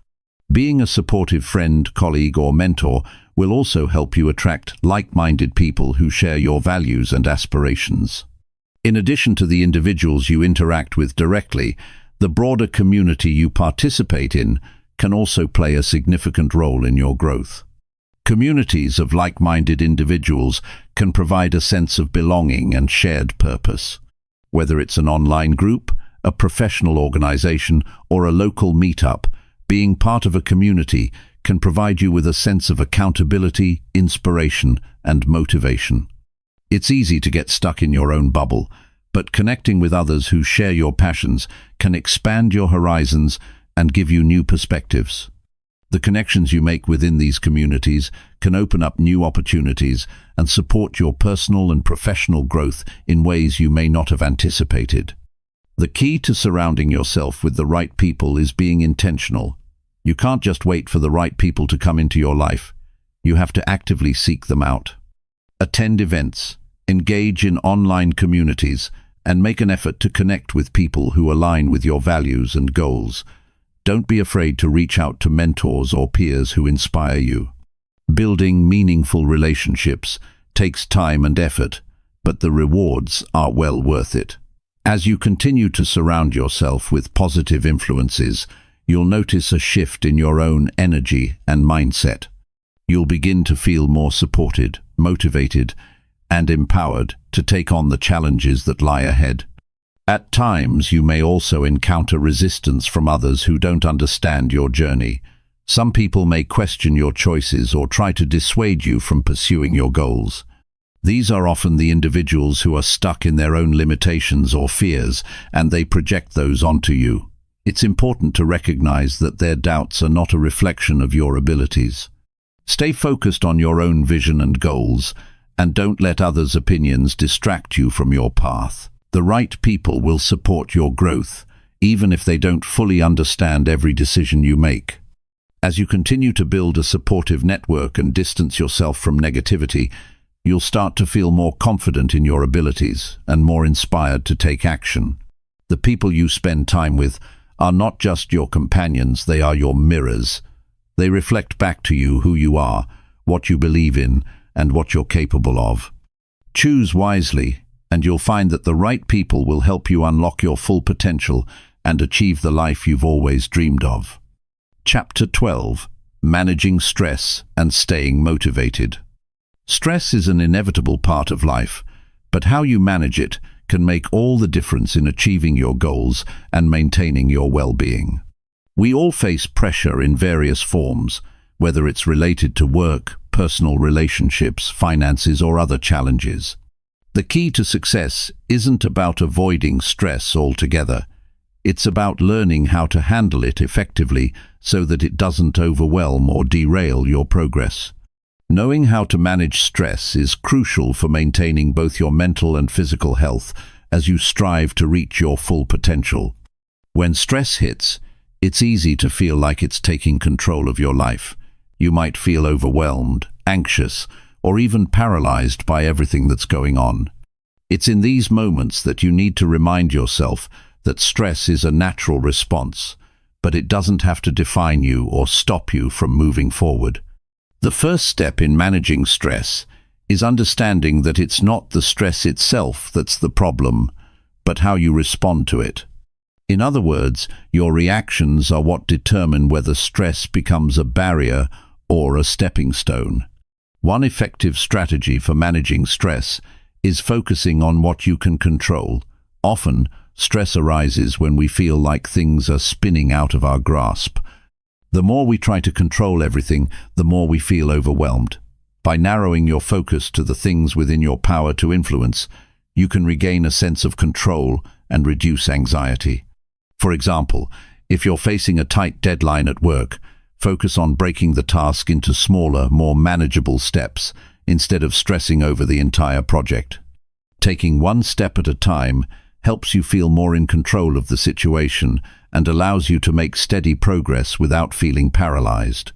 Being a supportive friend, colleague, or mentor will also help you attract like-minded people who share your values and aspirations. In addition to the individuals you interact with directly, the broader community you participate in can also play a significant role in your growth. Communities of like-minded individuals can provide a sense of belonging and shared purpose. Whether it's an online group, a professional organization, or a local meetup, being part of a community can provide you with a sense of accountability, inspiration, and motivation. It's easy to get stuck in your own bubble, but connecting with others who share your passions can expand your horizons and give you new perspectives. The connections you make within these communities can open up new opportunities and support your personal and professional growth in ways you may not have anticipated. The key to surrounding yourself with the right people is being intentional. You can't just wait for the right people to come into your life. You have to actively seek them out. Attend events, engage in online communities, and make an effort to connect with people who align with your values and goals. Don't be afraid to reach out to mentors or peers who inspire you. Building meaningful relationships takes time and effort, but the rewards are well worth it. As you continue to surround yourself with positive influences, you'll notice a shift in your own energy and mindset. You'll begin to feel more supported, motivated, and empowered to take on the challenges that lie ahead. At times, you may also encounter resistance from others who don't understand your journey. Some people may question your choices or try to dissuade you from pursuing your goals. These are often the individuals who are stuck in their own limitations or fears, and they project those onto you. It's important to recognize that their doubts are not a reflection of your abilities. Stay focused on your own vision and goals, and don't let others' opinions distract you from your path. The right people will support your growth, even if they don't fully understand every decision you make. As you continue to build a supportive network and distance yourself from negativity, you'll start to feel more confident in your abilities and more inspired to take action. The people you spend time with are not just your companions, they are your mirrors. They reflect back to you who you are, what you believe in, and what you're capable of. Choose wisely, and you'll find that the right people will help you unlock your full potential and achieve the life you've always dreamed of. Chapter 12. Managing Stress and Staying Motivated. Stress is an inevitable part of life, but how you manage it can make all the difference in achieving your goals and maintaining your well-being. We all face pressure in various forms, whether it's related to work, personal relationships, finances, or other challenges. The key to success isn't about avoiding stress altogether. It's about learning how to handle it effectively so that it doesn't overwhelm or derail your progress. Knowing how to manage stress is crucial for maintaining both your mental and physical health as you strive to reach your full potential. When stress hits, it's easy to feel like it's taking control of your life. You might feel overwhelmed, anxious, or even paralyzed by everything that's going on. It's in these moments that you need to remind yourself that stress is a natural response, but it doesn't have to define you or stop you from moving forward. The first step in managing stress is understanding that it's not the stress itself that's the problem, but how you respond to it. In other words, your reactions are what determine whether stress becomes a barrier or a stepping stone. One effective strategy for managing stress is focusing on what you can control. Often, stress arises when we feel like things are spinning out of our grasp. The more we try to control everything, the more we feel overwhelmed. By narrowing your focus to the things within your power to influence, you can regain a sense of control and reduce anxiety. For example, if you're facing a tight deadline at work, focus on breaking the task into smaller, more manageable steps instead of stressing over the entire project. Taking one step at a time helps you feel more in control of the situation and allows you to make steady progress without feeling paralyzed.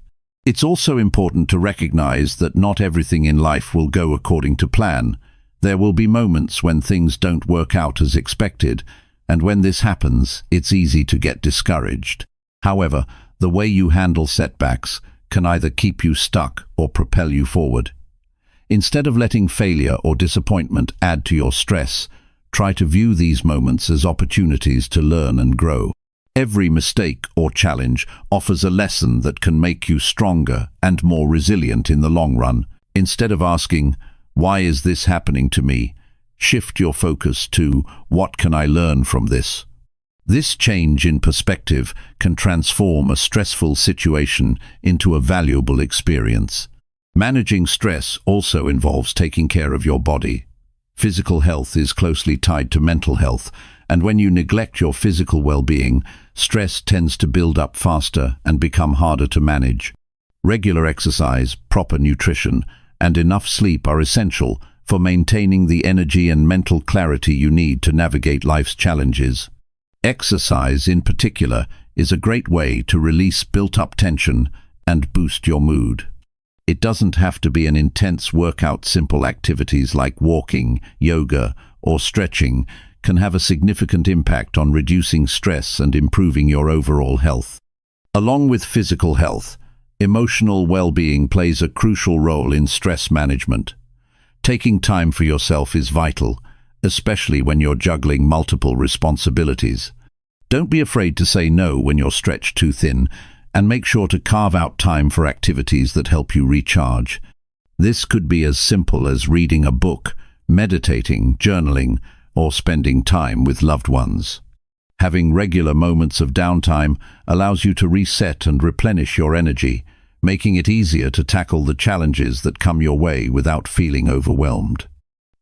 It's also important to recognize that not everything in life will go according to plan. There will be moments when things don't work out as expected, and when this happens, it's easy to get discouraged. However, the way you handle setbacks can either keep you stuck or propel you forward. Instead of letting failure or disappointment add to your stress, try to view these moments as opportunities to learn and grow. Every mistake or challenge offers a lesson that can make you stronger and more resilient in the long run. Instead of asking, "Why is this happening to me?" shift your focus to, "What can I learn from this?" This change in perspective can transform a stressful situation into a valuable experience. Managing stress also involves taking care of your body. Physical health is closely tied to mental health, and when you neglect your physical well-being, stress tends to build up faster and become harder to manage. Regular exercise, proper nutrition, and enough sleep are essential for maintaining the energy and mental clarity you need to navigate life's challenges. Exercise, in particular, is a great way to release built-up tension and boost your mood. It doesn't have to be an intense workout. Simple activities like walking, yoga, or stretching can have a significant impact on reducing stress and improving your overall health. Along with physical health, emotional well-being plays a crucial role in stress management. Taking time for yourself is vital, especially when you're juggling multiple responsibilities. Don't be afraid to say no when you're stretched too thin, and make sure to carve out time for activities that help you recharge. This could be as simple as reading a book, meditating, journaling, or spending time with loved ones. Having regular moments of downtime allows you to reset and replenish your energy, making it easier to tackle the challenges that come your way without feeling overwhelmed.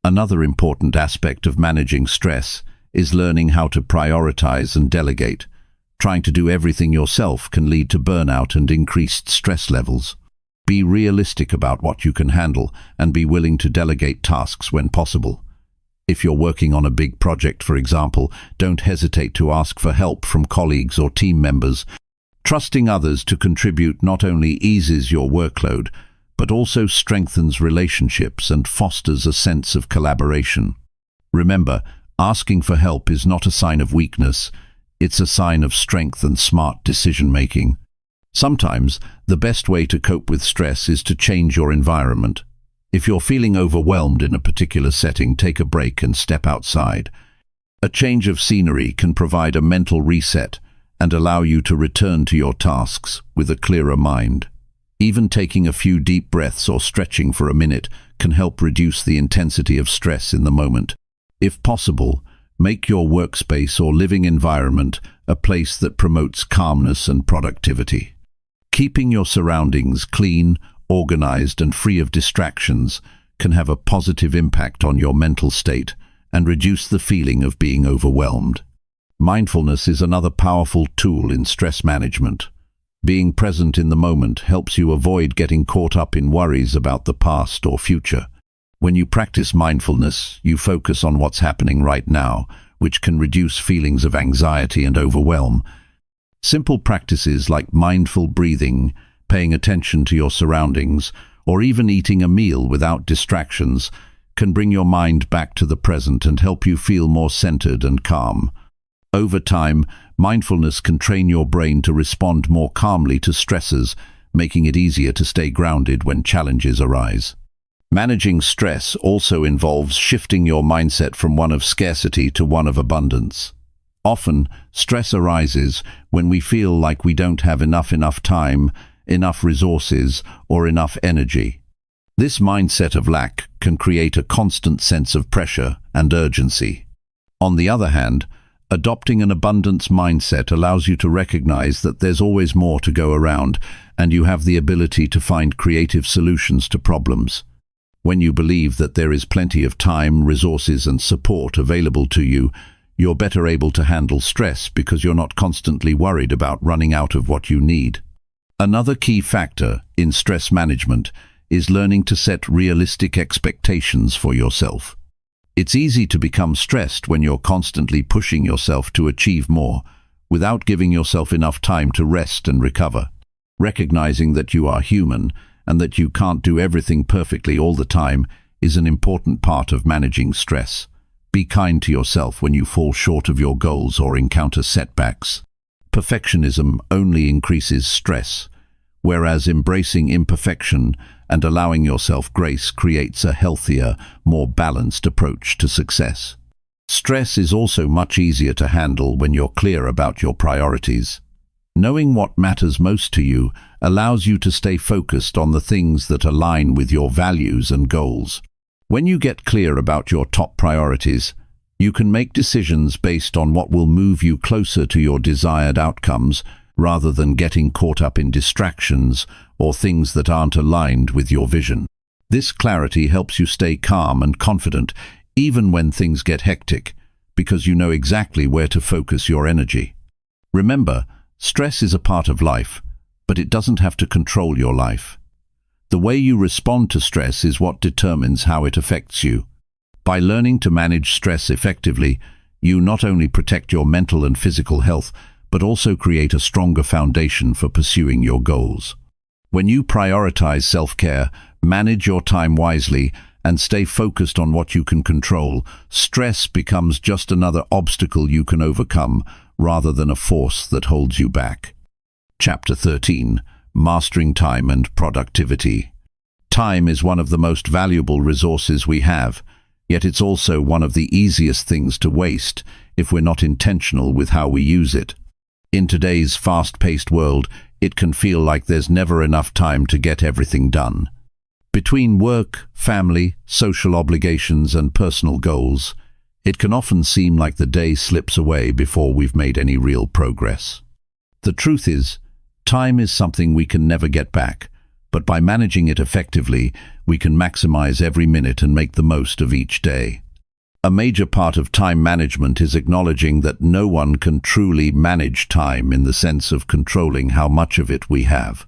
Another important aspect of managing stress is learning how to prioritize and delegate. Trying to do everything yourself can lead to burnout and increased stress levels. Be realistic about what you can handle and be willing to delegate tasks when possible. If you're working on a big project, for example, don't hesitate to ask for help from colleagues or team members. Trusting others to contribute not only eases your workload, but also strengthens relationships and fosters a sense of collaboration. Remember, asking for help is not a sign of weakness. It's a sign of strength and smart decision-making. Sometimes, the best way to cope with stress is to change your environment. If you're feeling overwhelmed in a particular setting, take a break and step outside. A change of scenery can provide a mental reset and allow you to return to your tasks with a clearer mind. Even taking a few deep breaths or stretching for a minute can help reduce the intensity of stress in the moment. If possible, make your workspace or living environment a place that promotes calmness and productivity. Keeping your surroundings clean, organized, and free of distractions can have a positive impact on your mental state and reduce the feeling of being overwhelmed. Mindfulness is another powerful tool in stress management. Being present in the moment helps you avoid getting caught up in worries about the past or future. When you practice mindfulness, you focus on what's happening right now, which can reduce feelings of anxiety and overwhelm. Simple practices like mindful breathing, paying attention to your surroundings, or even eating a meal without distractions can bring your mind back to the present and help you feel more centered and calm. Over time, mindfulness can train your brain to respond more calmly to stresses, making it easier to stay grounded when challenges arise. Managing stress also involves shifting your mindset from one of scarcity to one of abundance. Often, stress arises when we feel like we don't have enough time, enough resources, or enough energy. This mindset of lack can create a constant sense of pressure and urgency. On the other hand, adopting an abundance mindset allows you to recognize that there's always more to go around, and you have the ability to find creative solutions to problems. When you believe that there is plenty of time, resources, and support available to you, you're better able to handle stress because you're not constantly worried about running out of what you need. Another key factor in stress management is learning to set realistic expectations for yourself. It's easy to become stressed when you're constantly pushing yourself to achieve more, without giving yourself enough time to rest and recover. Recognizing that you are human and that you can't do everything perfectly all the time is an important part of managing stress. Be kind to yourself when you fall short of your goals or encounter setbacks. Perfectionism only increases stress, whereas embracing imperfection and allowing yourself grace creates a healthier, more balanced approach to success. Stress is also much easier to handle when you're clear about your priorities. Knowing what matters most to you allows you to stay focused on the things that align with your values and goals. When you get clear about your top priorities, you can make decisions based on what will move you closer to your desired outcomes, rather than getting caught up in distractions or things that aren't aligned with your vision. This clarity helps you stay calm and confident even when things get hectic, because you know exactly where to focus your energy. Remember, stress is a part of life, but it doesn't have to control your life. The way you respond to stress is what determines how it affects you. By learning to manage stress effectively, you not only protect your mental and physical health, but also create a stronger foundation for pursuing your goals. When you prioritize self-care, manage your time wisely, and stay focused on what you can control, stress becomes just another obstacle you can overcome, rather than a force that holds you back. Chapter 13. Mastering Time and Productivity. Time is one of the most valuable resources we have, yet it's also one of the easiest things to waste if we're not intentional with how we use it. In today's fast-paced world, it can feel like there's never enough time to get everything done. Between work, family, social obligations, and personal goals, it can often seem like the day slips away before we've made any real progress. The truth is, time is something we can never get back, but by managing it effectively, we can maximize every minute and make the most of each day. A major part of time management is acknowledging that no one can truly manage time in the sense of controlling how much of it we have.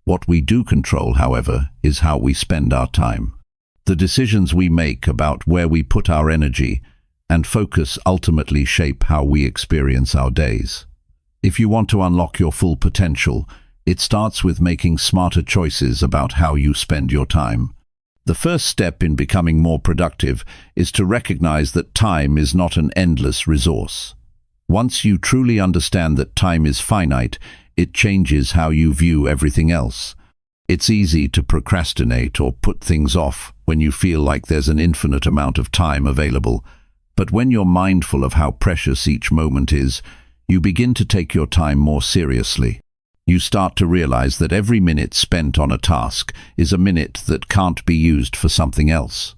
What we do control, however, is how we spend our time. The decisions we make about where we put our energy and focus ultimately shape how we experience our days. If you want to unlock your full potential, it starts with making smarter choices about how you spend your time. The first step in becoming more productive is to recognize that time is not an endless resource. Once you truly understand that time is finite, it changes how you view everything else. It's easy to procrastinate or put things off when you feel like there's an infinite amount of time available. But when you're mindful of how precious each moment is, you begin to take your time more seriously. You start to realize that every minute spent on a task is a minute that can't be used for something else.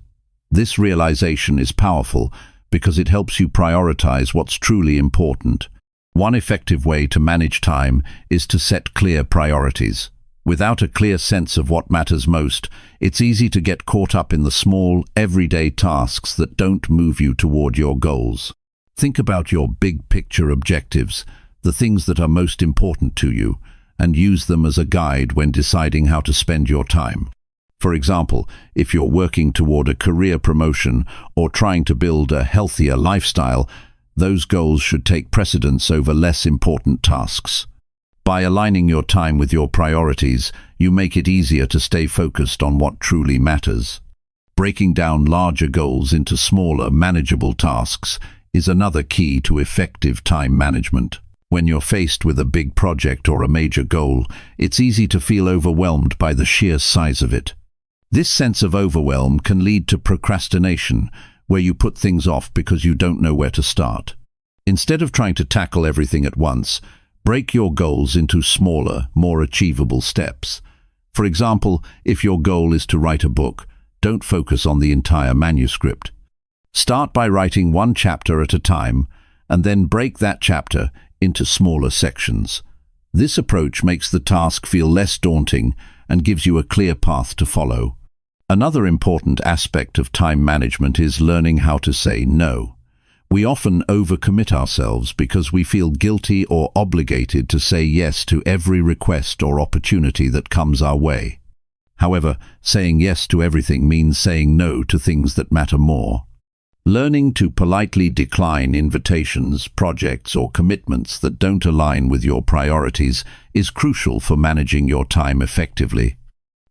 This realization is powerful because it helps you prioritize what's truly important. One effective way to manage time is to set clear priorities. Without a clear sense of what matters most, it's easy to get caught up in the small, everyday tasks that don't move you toward your goals. Think about your big picture objectives, the things that are most important to you, and use them as a guide when deciding how to spend your time. For example, if you're working toward a career promotion or trying to build a healthier lifestyle, those goals should take precedence over less important tasks. By aligning your time with your priorities, you make it easier to stay focused on what truly matters. Breaking down larger goals into smaller, manageable tasks is another key to effective time management. When you're faced with a big project or a major goal, it's easy to feel overwhelmed by the sheer size of it. This sense of overwhelm can lead to procrastination, where you put things off because you don't know where to start. Instead of trying to tackle everything at once, Break your goals into smaller, more achievable steps. For example, if your goal is to write a book, don't focus on the entire manuscript. Start by writing one chapter at a time, and then break that chapter into smaller sections. This approach makes the task feel less daunting and gives you a clear path to follow. Another important aspect of time management is learning how to say no. We often overcommit ourselves because we feel guilty or obligated to say yes to every request or opportunity that comes our way. However, saying yes to everything means saying no to things that matter more. Learning to politely decline invitations, projects, or commitments that don't align with your priorities is crucial for managing your time effectively.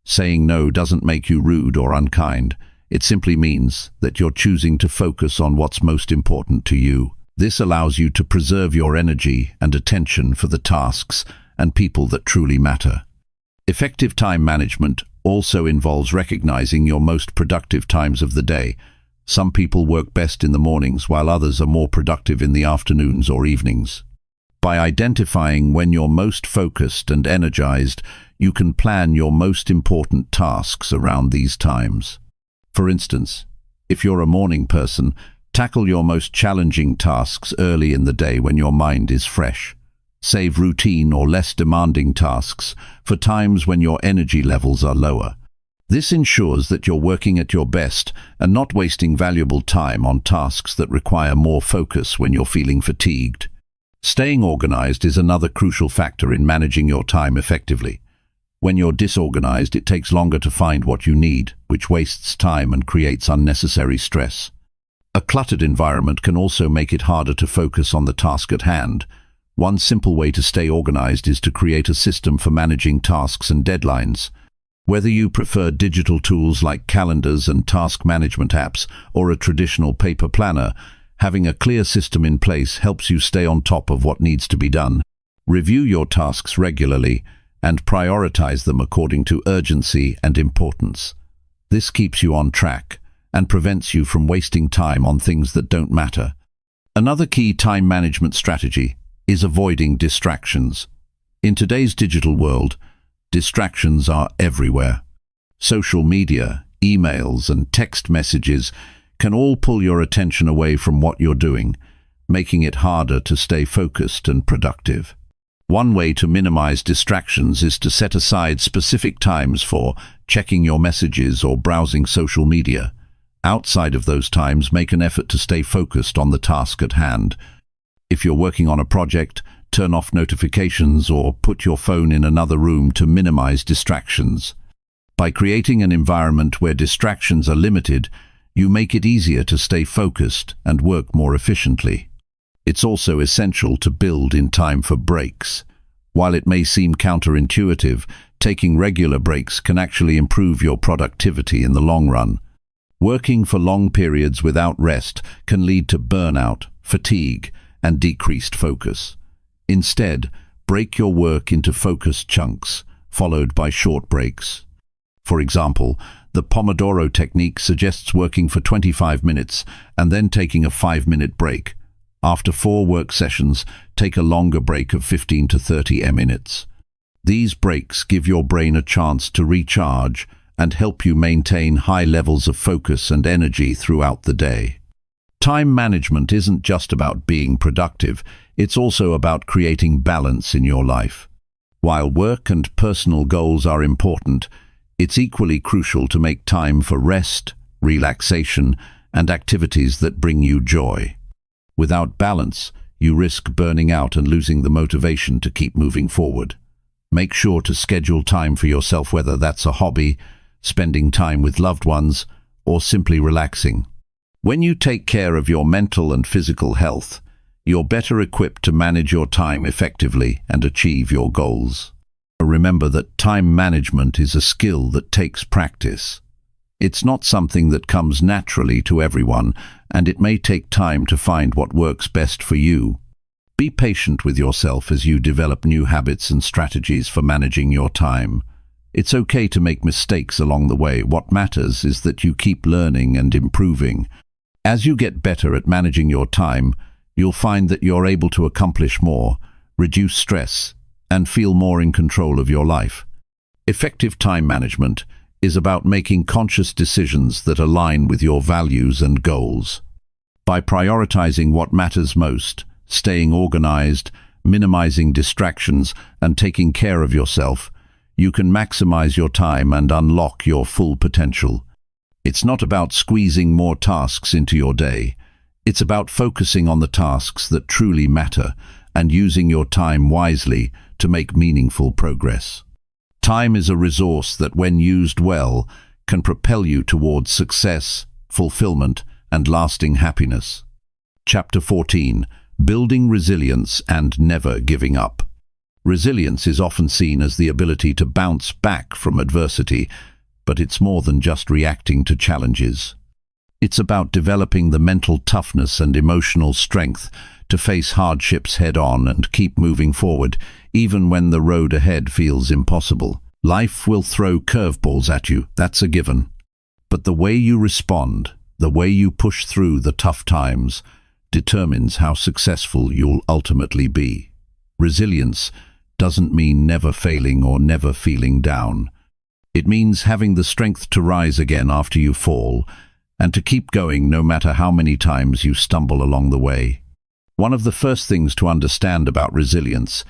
Saying no doesn't make you rude or unkind. It simply means that you're choosing to focus on what's most important to you. This allows you to preserve your energy and attention for the tasks and people that truly matter. Effective time management also involves recognizing your most productive times of the day. Some people work best in the mornings, while others are more productive in the afternoons or evenings. By identifying when you're most focused and energized, you can plan your most important tasks around these times. For instance, if you're a morning person, tackle your most challenging tasks early in the day when your mind is fresh. Save routine or less demanding tasks for times when your energy levels are lower. This ensures that you're working at your best and not wasting valuable time on tasks that require more focus when you're feeling fatigued. Staying organized is another crucial factor in managing your time effectively. When you're disorganized, it takes longer to find what you need, which wastes time and creates unnecessary stress. A cluttered environment can also make it harder to focus on the task at hand. One simple way to stay organized is to create a system for managing tasks and deadlines. Whether you prefer digital tools like calendars and task management apps or a traditional paper planner, having a clear system in place helps you stay on top of what needs to be done. Review your tasks regularly and prioritize them according to urgency and importance. This keeps you on track and prevents you from wasting time on things that don't matter. Another key time management strategy is avoiding distractions. In today's digital world, distractions are everywhere. Social media, emails, and text messages can all pull your attention away from what you're doing, making it harder to stay focused and productive. One way to minimize distractions is to set aside specific times for checking your messages or browsing social media. Outside of those times, make an effort to stay focused on the task at hand. If you're working on a project, turn off notifications or put your phone in another room to minimize distractions. By creating an environment where distractions are limited, you make it easier to stay focused and work more efficiently. It's also essential to build in time for breaks. While it may seem counterintuitive, taking regular breaks can actually improve your productivity in the long run. Working for long periods without rest can lead to burnout, fatigue, and decreased focus. Instead, break your work into focused chunks, followed by short breaks. For example, the Pomodoro technique suggests working for 25 minutes and then taking a 5-minute break. After 4 work sessions, take a longer break of 15 to 30 minutes. These breaks give your brain a chance to recharge and help you maintain high levels of focus and energy throughout the day. Time management isn't just about being productive, it's also about creating balance in your life. While work and personal goals are important, it's equally crucial to make time for rest, relaxation, and activities that bring you joy. Without balance, you risk burning out and losing the motivation to keep moving forward. Make sure to schedule time for yourself, whether that's a hobby, spending time with loved ones, or simply relaxing. When you take care of your mental and physical health, you're better equipped to manage your time effectively and achieve your goals. Remember that time management is a skill that takes practice. It's not something that comes naturally to everyone, and it may take time to find what works best for you. Be patient with yourself as you develop new habits and strategies for managing your time. It's okay to make mistakes along the way. What matters is that you keep learning and improving. As you get better at managing your time, you'll find that you're able to accomplish more, reduce stress, and feel more in control of your life. Effective time management is about making conscious decisions that align with your values and goals. By prioritizing what matters most, staying organized, minimizing distractions, and taking care of yourself, you can maximize your time and unlock your full potential. It's not about squeezing more tasks into your day. It's about focusing on the tasks that truly matter and using your time wisely to make meaningful progress. Time is a resource that, when used well, can propel you towards success, fulfillment, and lasting happiness. Chapter 14. Building Resilience and Never Giving Up. Resilience is often seen as the ability to bounce back from adversity, but it's more than just reacting to challenges. It's about developing the mental toughness and emotional strength to face hardships head-on and keep moving forward, even when the road ahead feels impossible. Life will throw curveballs at you, that's a given. But the way you respond, the way you push through the tough times, determines how successful you'll ultimately be. Resilience doesn't mean never failing or never feeling down. It means having the strength to rise again after you fall, and to keep going no matter how many times you stumble along the way. One of the first things to understand about resilience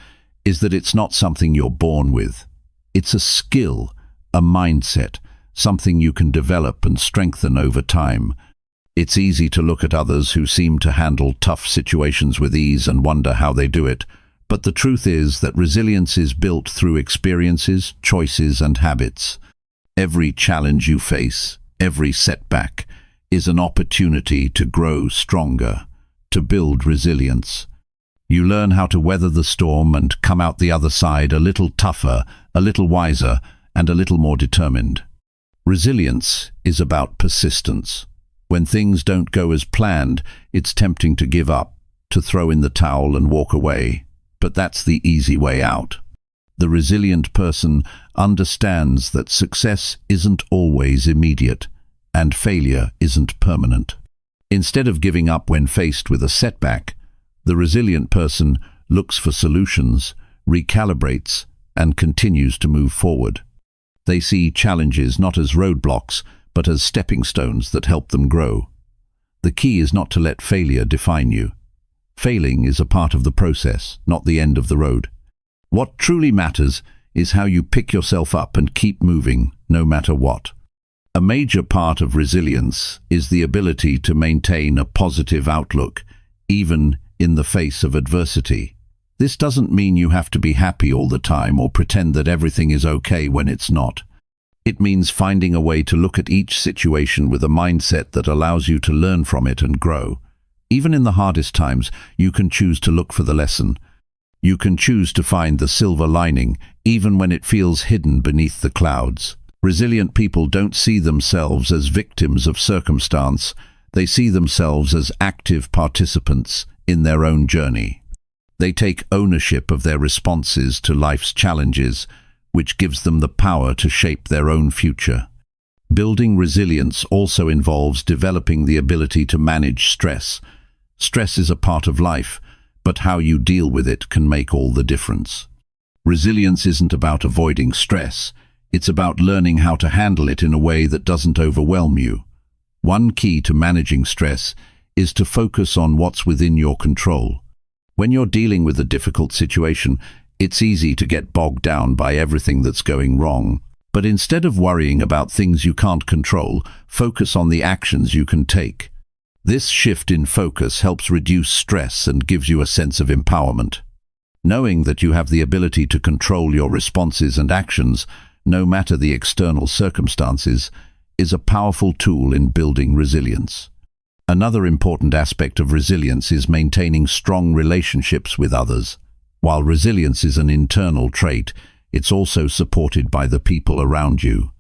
is that it's not something you're born with. It's a skill, a mindset, something you can develop and strengthen over time. It's easy to look at others who seem to handle tough situations with ease and wonder how they do it, but the truth is that resilience is built through experiences, choices, and habits. Every challenge you face, every setback, is an opportunity to grow stronger, to build resilience. You learn how to weather the storm and come out the other side a little tougher, a little wiser, and a little more determined. Resilience is about persistence. When things don't go as planned, it's tempting to give up, to throw in the towel and walk away. But that's the easy way out. The resilient person understands that success isn't always immediate, and failure isn't permanent. Instead of giving up when faced with a setback, the resilient person looks for solutions, recalibrates, and continues to move forward. They see challenges not as roadblocks, but as stepping stones that help them grow. The key is not to let failure define you. Failing is a part of the process, not the end of the road. What truly matters is how you pick yourself up and keep moving, no matter what. A major part of resilience is the ability to maintain a positive outlook, even in the face of adversity. This doesn't mean you have to be happy all the time or pretend that everything is okay when it's not. It means finding a way to look at each situation with a mindset that allows you to learn from it and grow. Even in the hardest times, you can choose to look for the lesson. You can choose to find the silver lining, even when it feels hidden beneath the clouds. Resilient people don't see themselves as victims of circumstance. They see themselves as active participants in their own journey. They take ownership of their responses to life's challenges, which gives them the power to shape their own future. Building resilience also involves developing the ability to manage stress. Stress is a part of life, but how you deal with it can make all the difference. Resilience isn't about avoiding stress. It's about learning how to handle it in a way that doesn't overwhelm you. One key to managing stress is to focus on what's within your control. When you're dealing with a difficult situation, it's easy to get bogged down by everything that's going wrong. But instead of worrying about things you can't control, focus on the actions you can take. This shift in focus helps reduce stress and gives you a sense of empowerment. Knowing that you have the ability to control your responses and actions, no matter the external circumstances, is a powerful tool in building resilience. Another important aspect of resilience is maintaining strong relationships with others. While resilience is an internal trait, it's also supported by the people around you.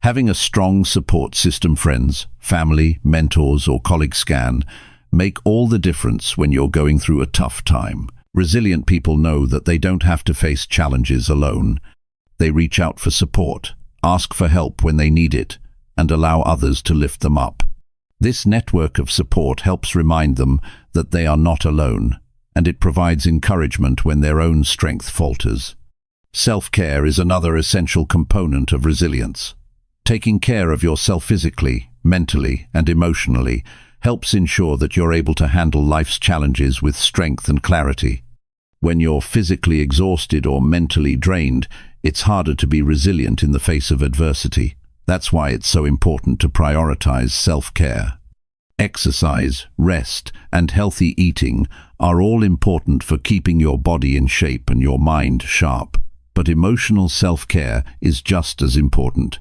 Having a strong support system, friends, family, mentors, or colleagues can make all the difference when you're going through a tough time. Resilient people know that they don't have to face challenges alone. They reach out for support, ask for help when they need it, and allow others to lift them up. This network of support helps remind them that they are not alone. and it provides encouragement when their own strength falters. Self-care is another essential component of resilience. Taking care of yourself physically, mentally, and emotionally helps ensure that you're able to handle life's challenges with strength and clarity. When you're physically exhausted or mentally drained, it's harder to be resilient in the face of adversity. That's why it's so important to prioritize self-care. Exercise, rest, and healthy eating are all important for keeping your body in shape and your mind sharp. But emotional self-care is just as important.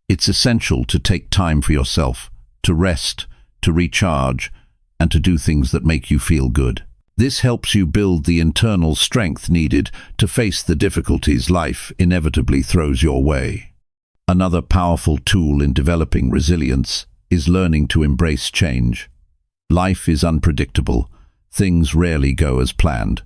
It's essential to take time for yourself, to rest, to recharge, and to do things that make you feel good. This helps you build the internal strength needed to face the difficulties life inevitably throws your way. Another powerful tool in developing resilience is learning to embrace change. Life is unpredictable. Things rarely go as planned.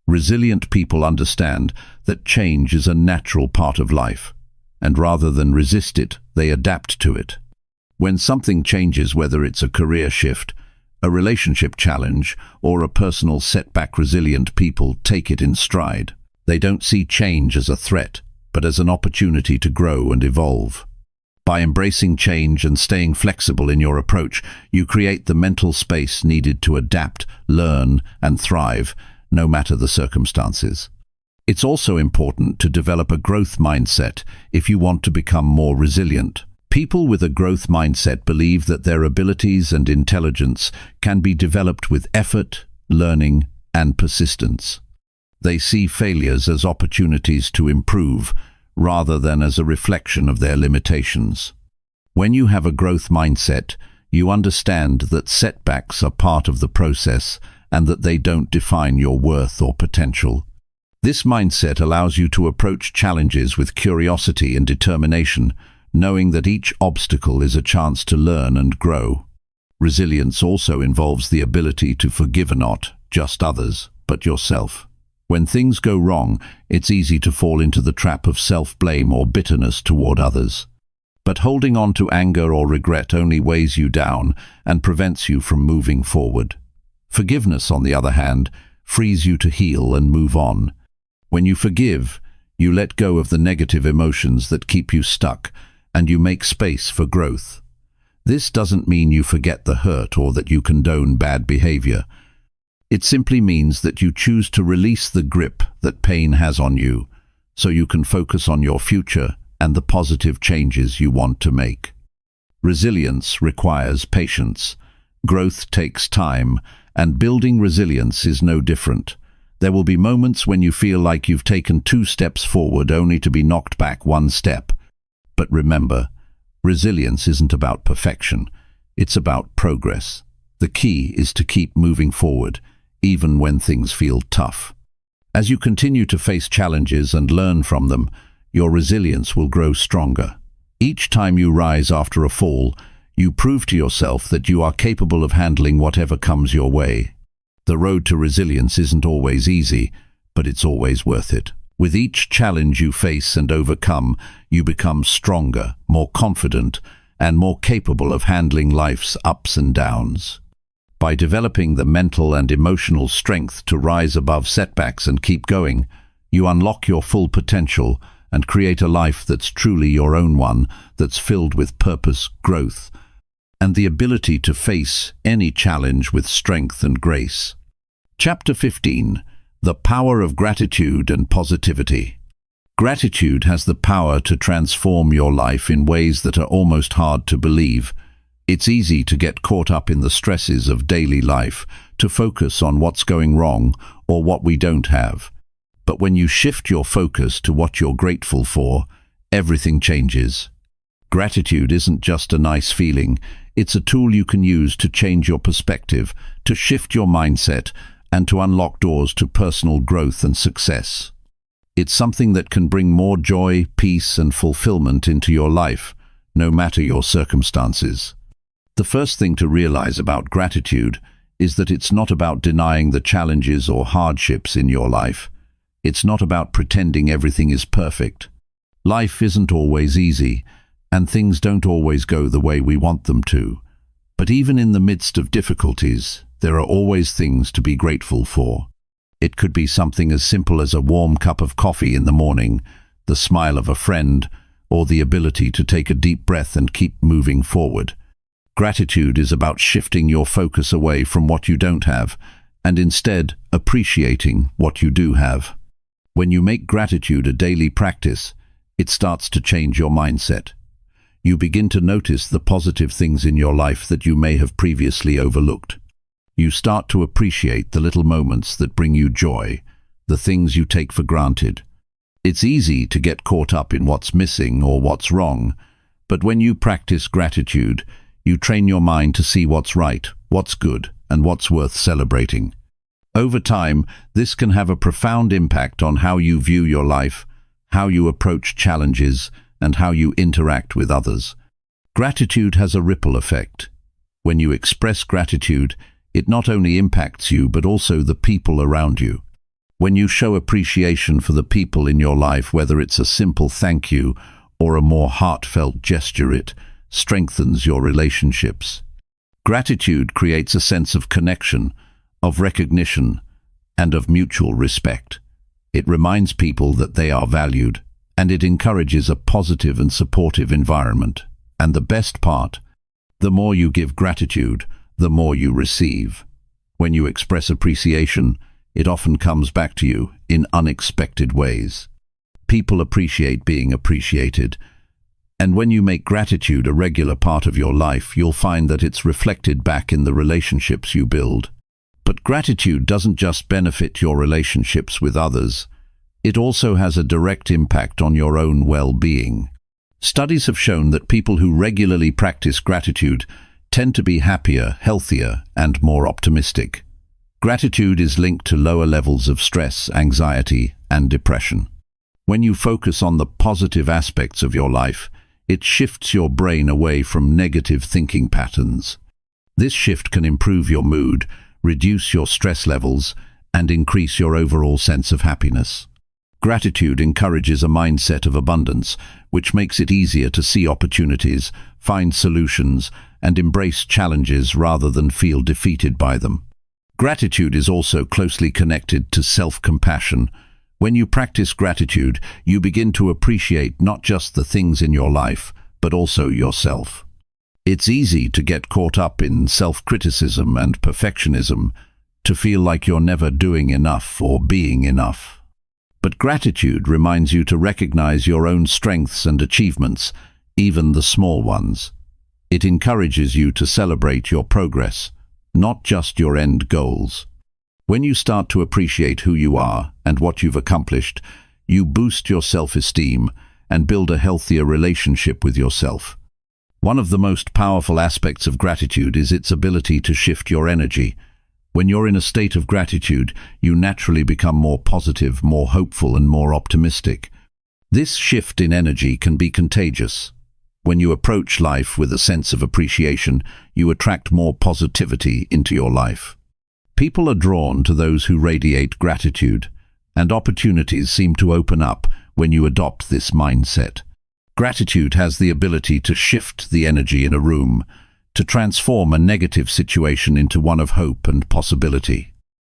Resilient people understand that change is a natural part of life, and rather than resist it, they adapt to it. When something changes, whether it's a career shift, a relationship challenge, or a personal setback, resilient people take it in stride. They don't see change as a threat, but as an opportunity to grow and evolve. By embracing change and staying flexible in your approach, you create the mental space needed to adapt, learn, and thrive, no matter the circumstances. It's also important to develop a growth mindset if you want to become more resilient. People with a growth mindset believe that their abilities and intelligence can be developed with effort, learning, and persistence. They see failures as opportunities to improve, rather than as a reflection of their limitations. When you have a growth mindset, you understand that setbacks are part of the process and that they don't define your worth or potential. This mindset allows you to approach challenges with curiosity and determination, knowing that each obstacle is a chance to learn and grow. Resilience also involves the ability to forgive not just others, but yourself. When things go wrong, it's easy to fall into the trap of self-blame or bitterness toward others. But holding on to anger or regret only weighs you down and prevents you from moving forward. Forgiveness, on the other hand, frees you to heal and move on. When you forgive, you let go of the negative emotions that keep you stuck, and you make space for growth. This doesn't mean you forget the hurt or that you condone bad behavior. It simply means that you choose to release the grip that pain has on you, so you can focus on your future and the positive changes you want to make. Resilience requires patience. Growth takes time, and building resilience is no different. There will be moments when you feel like you've taken 2 steps forward only to be knocked back 1 step. But remember, resilience isn't about perfection. It's about progress. The key is to keep moving forward, even when things feel tough. As you continue to face challenges and learn from them, your resilience will grow stronger. Each time you rise after a fall, you prove to yourself that you are capable of handling whatever comes your way. The road to resilience isn't always easy, but it's always worth it. With each challenge you face and overcome, you become stronger, more confident, and more capable of handling life's ups and downs. By developing the mental and emotional strength to rise above setbacks and keep going, you unlock your full potential and create a life that's truly your own one, that's filled with purpose, growth, and the ability to face any challenge with strength and grace. Chapter 15. The Power of Gratitude and Positivity. Gratitude has the power to transform your life in ways that are almost hard to believe. It's easy to get caught up in the stresses of daily life, to focus on what's going wrong or what we don't have. But when you shift your focus to what you're grateful for, everything changes. Gratitude isn't just a nice feeling, it's a tool you can use to change your perspective, to shift your mindset, and to unlock doors to personal growth and success. It's something that can bring more joy, peace, and fulfillment into your life, no matter your circumstances. The first thing to realize about gratitude is that it's not about denying the challenges or hardships in your life. It's not about pretending everything is perfect. Life isn't always easy, and things don't always go the way we want them to. But even in the midst of difficulties, there are always things to be grateful for. It could be something as simple as a warm cup of coffee in the morning, the smile of a friend, or the ability to take a deep breath and keep moving forward. Gratitude is about shifting your focus away from what you don't have and instead appreciating what you do have. When you make gratitude a daily practice, it starts to change your mindset. You begin to notice the positive things in your life that you may have previously overlooked. You start to appreciate the little moments that bring you joy, the things you take for granted. It's easy to get caught up in what's missing or what's wrong, but when you practice gratitude, you train your mind to see what's right, what's good, and what's worth celebrating. Over time, this can have a profound impact on how you view your life, how you approach challenges, and how you interact with others. Gratitude has a ripple effect. When you express gratitude, it not only impacts you but also the people around you. When you show appreciation for the people in your life, whether it's a simple thank you or a more heartfelt gesture, it strengthens your relationships. Gratitude creates a sense of connection, of recognition, and of mutual respect. It reminds people that they are valued, and it encourages a positive and supportive environment. And the best part, the more you give gratitude, the more you receive. When you express appreciation, it often comes back to you in unexpected ways. People appreciate being appreciated, and when you make gratitude a regular part of your life, you'll find that it's reflected back in the relationships you build. But gratitude doesn't just benefit your relationships with others, it also has a direct impact on your own well-being. Studies have shown that people who regularly practice gratitude tend to be happier, healthier, and more optimistic. Gratitude is linked to lower levels of stress, anxiety, and depression. When you focus on the positive aspects of your life, it shifts your brain away from negative thinking patterns. This shift can improve your mood, reduce your stress levels, and increase your overall sense of happiness. Gratitude encourages a mindset of abundance, which makes it easier to see opportunities, find solutions, and embrace challenges rather than feel defeated by them. Gratitude is also closely connected to self-compassion. When you practice gratitude, you begin to appreciate not just the things in your life, but also yourself. It's easy to get caught up in self-criticism and perfectionism, to feel like you're never doing enough or being enough. But gratitude reminds you to recognize your own strengths and achievements, even the small ones. It encourages you to celebrate your progress, not just your end goals. When you start to appreciate who you are and what you've accomplished, you boost your self-esteem and build a healthier relationship with yourself. One of the most powerful aspects of gratitude is its ability to shift your energy. When you're in a state of gratitude, you naturally become more positive, more hopeful, and more optimistic. This shift in energy can be contagious. When you approach life with a sense of appreciation, you attract more positivity into your life. People are drawn to those who radiate gratitude, and opportunities seem to open up when you adopt this mindset. Gratitude has the ability to shift the energy in a room, to transform a negative situation into one of hope and possibility.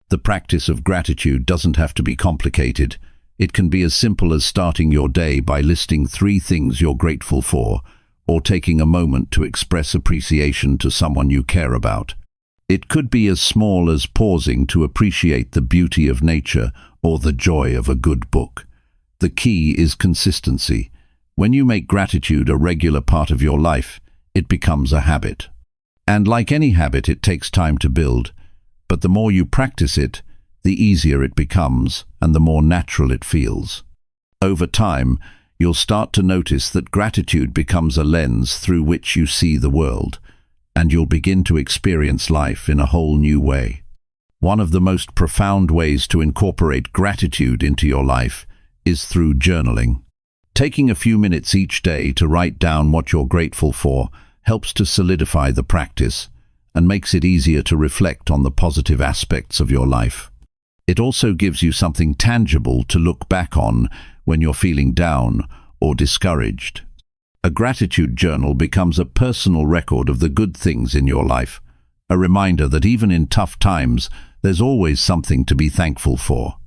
The practice of gratitude doesn't have to be complicated. It can be as simple as starting your day by listing 3 things you're grateful for, or taking a moment to express appreciation to someone you care about. It could be as small as pausing to appreciate the beauty of nature or the joy of a good book. The key is consistency. When you make gratitude a regular part of your life, it becomes a habit. And like any habit, it takes time to build, but the more you practice it, the easier it becomes and the more natural it feels. Over time, you'll start to notice that gratitude becomes a lens through which you see the world, and you'll begin to experience life in a whole new way. One of the most profound ways to incorporate gratitude into your life is through journaling. Taking a few minutes each day to write down what you're grateful for helps to solidify the practice and makes it easier to reflect on the positive aspects of your life. It also gives you something tangible to look back on when you're feeling down or discouraged. A gratitude journal becomes a personal record of the good things in your life, a reminder that even in tough times, there's always something to be thankful for.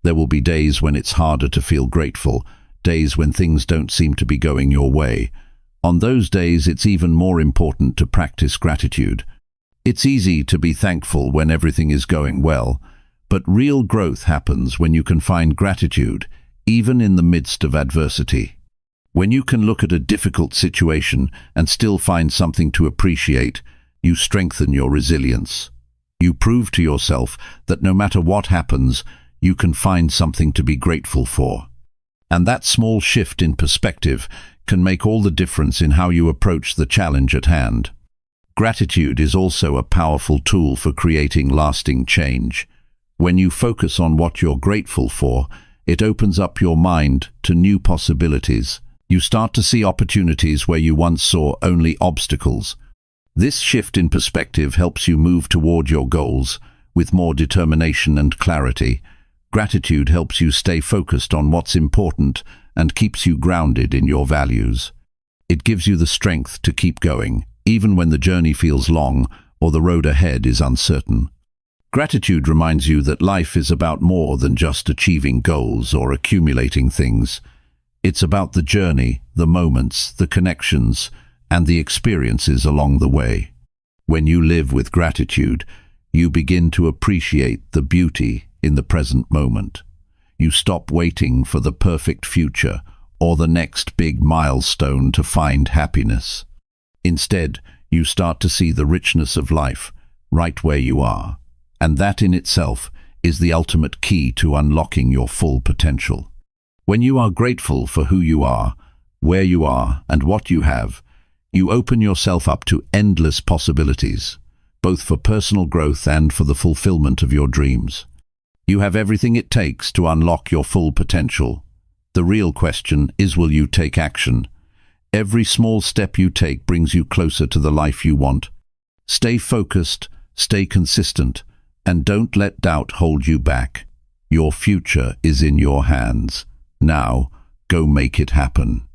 There will be days when it's harder to feel grateful, days when things don't seem to be going your way. On those days, it's even more important to practice gratitude. It's easy to be thankful when everything is going well, but real growth happens when you can find gratitude, even in the midst of adversity. When you can look at a difficult situation and still find something to appreciate, you strengthen your resilience. You prove to yourself that no matter what happens, you can find something to be grateful for. And that small shift in perspective can make all the difference in how you approach the challenge at hand. Gratitude is also a powerful tool for creating lasting change. When you focus on what you're grateful for, it opens up your mind to new possibilities. You start to see opportunities where you once saw only obstacles. This shift in perspective helps you move toward your goals with more determination and clarity. Gratitude helps you stay focused on what's important and keeps you grounded in your values. It gives you the strength to keep going, even when the journey feels long or the road ahead is uncertain. Gratitude reminds you that life is about more than just achieving goals or accumulating things. It's about the journey, the moments, the connections, and the experiences along the way. When you live with gratitude, you begin to appreciate the beauty in the present moment. You stop waiting for the perfect future or the next big milestone to find happiness. Instead, you start to see the richness of life right where you are. And that in itself is the ultimate key to unlocking your full potential. When you are grateful for who you are, where you are, and what you have, you open yourself up to endless possibilities, both for personal growth and for the fulfillment of your dreams. You have everything it takes to unlock your full potential. The real question is, will you take action? Every small step you take brings you closer to the life you want. Stay focused, stay consistent, and don't let doubt hold you back. Your future is in your hands. Now, go make it happen.